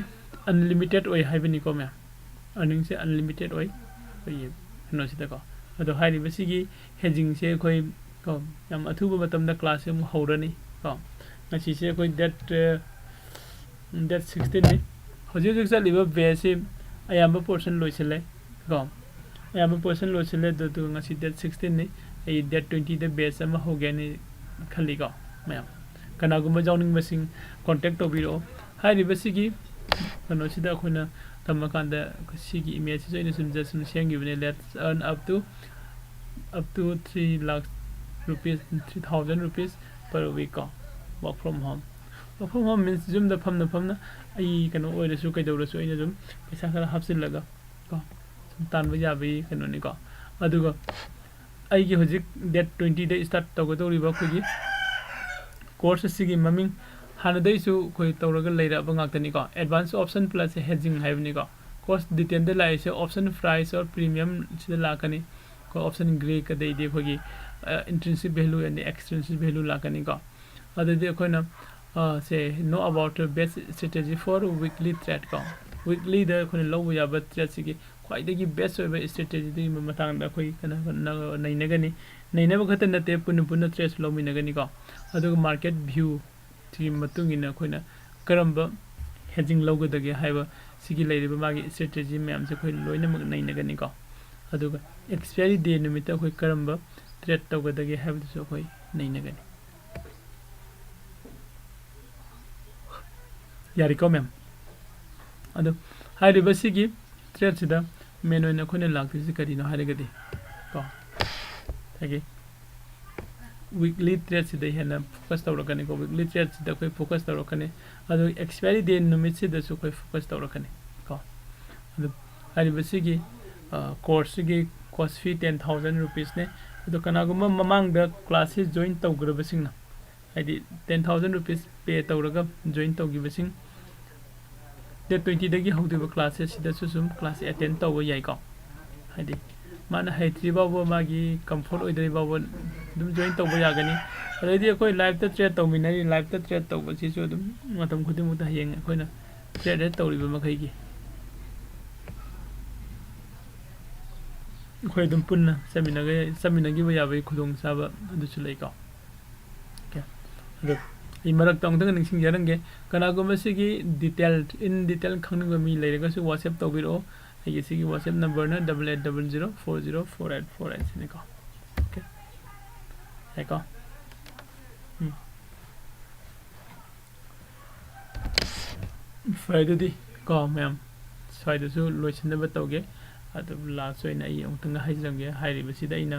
अनलिमिटेड ओय हाइबनी को मैं अर्निंग से अनलिमिटेड ओय ये नो सिदा को अदो हाइरिबसिगी हेजिंग से कोई को याम अथुबा मतमदा क्लास से मु हौरनी को ngasi se कोई डेट 16 ने हजि जक चलिबा बेसे अयाम पोर्शन लोइसले को अयाम पोर्शन लोइसले दो ngasi डेट 16 ने ए डेट 20 दे बेस अमा होगेनी खली को मैं कनागुम जाउनिंग मसिंग कांटेक्ट तो बिरो हाइरिबसिगी कनो सिदा खोना तमकांदा सिगी इमेज से इन सजेशन शेंगिबने let's earn up to 3 lakh rupees 3,000 rupees per week work from home means zoom द फमना आई कनो ओइरसु कैदौरसु अइना जुम पैसा खरा हापसिलगा को सुम तानबा याबी कनो नि को अदुगा आइगी होजिक डेट 20 दे स्टार्ट तगदौरिबा खुगी कोर्स सिगी ममिंग हानदैसु कोई तौरग लेरब ngaktani को एडवांस ऑप्शन प्लस हेजिंग हाइबनी को कोर्स डिटेल दे लाइसे ऑप्शन प्राइस और प्रीमियम सिदा लाकनी को ऑप्शन ग्रे का देदी खोगी intrinsic value and extrinsic value लाकनी को अददे खोना से know about best strategy for weekly trade को वीकली द खोना लो याब ट्रेड सिगी ख्वाइदगी बेस्ट ओइबा स्ट्रेटजी दी मतांग दा खोई कना नैनगनी नैनब खत नते पुन ट्रेड लोमिनगनी को अदुग मार्केट व्यू ती मतुंगिना खोइना करंब हेजिंग लौगदगे हाइबा सिगी लेरिबा मागी स्ट्रेटजी मैम से खोइ लोइनमक नैनगनी को अदुगा एक्सपायरी डे निमित्त खोइ करंब ट्रेड तौगदगे हाइबदसु खोइ नैनगनी यारी को मैम अदु हाइरिबा सिगी ट्रेड सिदा मेन ओइना खोइना लाक्तिसि करिनो हाइरगदि को ताकि वीकली ट्रेड से हेना फोकस तौरकने को वीकली ट्रेड से कोई फोकस तौरकने अदो एक्सपायरी डे निमित से दसु कोई फोकस तौरकने को अदो हारिबसिगी कोर्स की कॉस्ट फी 10,000 रुपीस ने अदो कनागुम ममांग द क्लासेस जॉइन तौग्रबसिंगना हाइदि 10,000 रुपीस पे तौरगा जॉइन तौगिबसिंग डे 20 दगी हौदिबा क्लासेस सिदा सुसुम क्लास अटेंड तौबा याइ को हाइदि ꯃꯥꯅ ꯍꯩꯇ꯭ꯔꯤ ꯐꯥꯎꯕ ꯃꯥꯒꯤ ꯀꯝꯐꯣꯔꯠ ꯑꯣꯏꯗ꯭ꯔꯤ ꯐꯥꯎꯕ ꯑꯗꯨꯝ ꯖꯣꯏꯟ ꯇꯧꯕ ꯌꯥꯒꯅꯤ ꯑꯗꯩꯗꯤ ꯑꯩꯈꯣꯏ ꯂꯥꯏꯐꯇ ꯇ꯭ꯔꯦꯠ ꯇꯧꯃꯤꯟꯅꯔꯤ ꯂꯥꯏꯐꯇ ꯇ꯭ꯔꯦꯠ ꯇꯧꯕꯁꯤꯁꯨ ꯑꯗꯨꯝ ꯃꯇꯝ ꯈꯨꯗꯤꯡꯃꯛꯇ ꯍꯌꯦꯡ ꯑꯩꯈꯣꯏꯅ ꯇ꯭ꯔꯦꯠ ꯍꯦꯠ ꯇꯧꯔꯤꯕ ꯃꯈꯩꯒꯤ ꯑꯩꯈꯣꯏ ꯑꯗꯨꯝ ꯄꯨꯟꯅ ꯆꯠꯃꯤꯟꯅꯈꯤꯕ ꯌꯥꯕꯒꯤ ꯈꯨꯗꯣꯡꯆꯥꯕ ꯑꯗꯨꯁꯨ ꯂꯩꯀꯣ ꯑꯣꯀꯦ ꯑꯗꯣ ꯑꯩ ꯃꯔꯛꯇ ꯑꯃꯨꯛꯇꯪ ꯅꯤꯡꯁꯤꯡꯖꯔꯝꯒꯦ ꯀꯅꯥꯒꯨꯝꯕ ꯁꯤꯒꯤ ꯗꯤꯇꯦꯜ ꯏꯟ ꯗꯤꯇꯦꯜ ꯈꯪꯅꯤꯡꯕ ꯃꯤ ꯂꯩꯔꯒꯁꯨ ꯋꯥꯆꯦꯞ ꯇꯧꯕꯤꯔꯛꯑꯣ ꯑꯩꯒꯤ ꯁꯤꯒꯤ ꯋꯥꯆꯦꯞ ꯅꯝꯕꯔꯅ 8800400484 ꯁꯤꯅꯤꯀꯣ ꯑꯣꯀꯦ ꯌꯥꯏꯀꯣ ꯐꯔꯦ ꯑꯗꯨꯗꯤ ꯀꯣ ꯃꯌꯥꯝ ꯁ꯭ꯋꯥꯏꯗꯁꯨ ꯂꯣꯏꯁꯤꯟꯅꯕ ꯇꯧꯒꯦ ꯑꯗꯨ ꯂꯥꯁ ꯑꯣꯏꯅ ꯑꯩ ꯑꯃꯨꯛꯇꯪ ꯍꯥꯏꯖꯔꯝꯒꯦ ꯍꯥꯏꯔꯤꯕꯁꯤꯗ ꯑꯩꯅ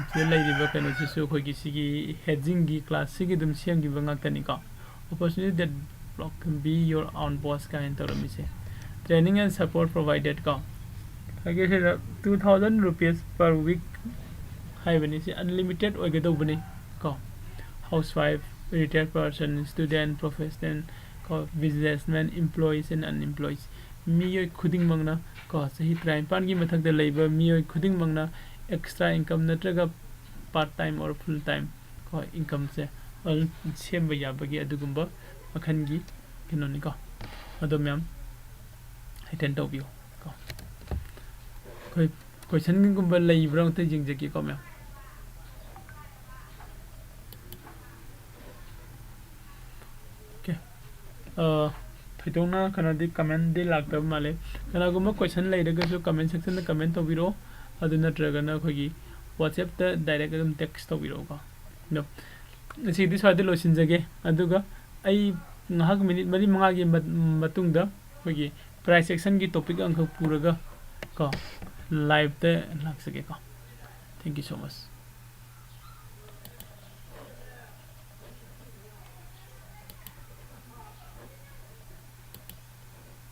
ꯁꯤꯗ ꯂꯩꯔꯤꯕ ꯀꯩꯅꯣꯁꯤꯁꯨ ꯑꯩꯈꯣꯏꯒꯤ ꯁꯤꯒꯤ ꯍꯦꯗꯖꯤꯡꯒꯤ ꯀ꯭ꯂꯥꯁꯁꯤꯒꯤ ꯑꯗꯨꯝ ꯁꯦꯝꯈꯤꯕ ꯉꯥꯛꯇꯅꯤꯀꯣ opportunity that block can be your own boss ꯀꯥꯏꯅ ꯇꯧꯔꯝꯃꯤꯁꯦ training and support provided ꯀꯣ ꯑꯩꯒꯤ ꯁꯤꯗ 2000 rupees per week ꯍꯥꯏꯕꯅꯤ ꯁꯤ unlimited ꯑꯣꯏꯒꯗꯧꯕꯅꯤ ꯀꯣ housewife retired person student professional ꯀꯣ businessman employees and unemployees ꯃꯤꯑꯣꯏ ꯈꯨꯗꯤꯡꯃꯛꯅ ꯀꯣ ꯆꯍꯤ 19ꯒꯤ ꯃꯊꯛꯇ ꯂꯩꯕ ꯃꯤꯑꯣꯏ ꯈꯨꯗꯤꯡꯃꯛꯅ ꯑꯦꯛꯁꯇ꯭ꯔꯥ ꯏꯟꯀꯝ ꯅꯠꯇ꯭ꯔꯒ part time or full time ꯀꯣ ꯏꯟꯀꯝꯁꯦ ꯁꯦꯝꯕ ꯌꯥꯕꯒꯤ ꯑꯗꯨꯒꯨꯝꯕ ꯃꯈꯜꯒꯤ ꯀꯩꯅꯣꯅꯤꯀꯣ ꯑꯗꯣ ꯃꯌꯥꯝ ꯑꯦꯇꯦꯟ ꯇꯧꯕꯤꯌꯨ ꯀꯣ ꯑꯩꯈꯣꯏ ꯀꯣꯏꯁꯟꯒꯨꯝꯕ ꯂꯩꯕ꯭ꯔꯥ ꯑꯝꯇ ꯌꯦꯡꯖꯒꯦꯀꯣ ꯃꯌꯥꯝ ꯑꯣꯀꯦ ꯊꯣꯏꯗꯣꯛꯅ ꯀꯩꯅꯣꯗꯤ ꯀꯃꯦꯟꯗꯤ ꯂꯥꯛꯇꯕ ꯃꯥꯜꯂꯦ ꯀꯅꯥꯒꯨꯝꯕ ꯀꯣꯏꯁꯟ ꯂꯩꯔꯒꯁꯨ ꯀꯃꯦꯟ ꯁꯦꯛꯁꯟꯗ ꯀꯃꯦꯟ ꯇꯧꯕꯤꯔꯛꯑꯣ ꯑꯗꯨ ꯅꯠꯇ꯭ꯔꯒꯅ ꯑꯩꯈꯣꯏꯒꯤ ꯋꯥꯆꯦꯞꯇ ꯗꯥꯏꯔꯦꯛ ꯑꯗꯨꯝ ꯇꯦꯛꯁ ꯇꯧꯕꯤꯔꯛꯑꯣꯀꯣ ꯑꯗꯣ ꯉꯁꯤꯗꯤ ꯁ꯭ꯋꯥꯏꯗ ꯂꯣꯏꯁꯤꯟꯖꯒꯦ ꯑꯗꯨꯒ ꯑꯩ ꯉꯥꯏꯍꯥꯛ ꯃꯤꯅꯤꯠ 4-5ꯒꯤ ꯃꯇꯨꯡꯗ ꯑꯩꯈꯣꯏꯒꯤ ꯄ꯭ꯔꯥꯏꯁ ꯁꯦꯛꯁꯟꯒꯤ ꯇꯣꯄꯤꯛ ꯑꯃꯈꯛ ꯄꯨꯔꯒ ꯀꯣ ꯂꯥꯏꯚꯇ ꯂꯥꯛꯆꯒꯦꯀꯣ ꯊꯦꯡꯛ ꯌꯨ ꯁꯣ ꯃꯆ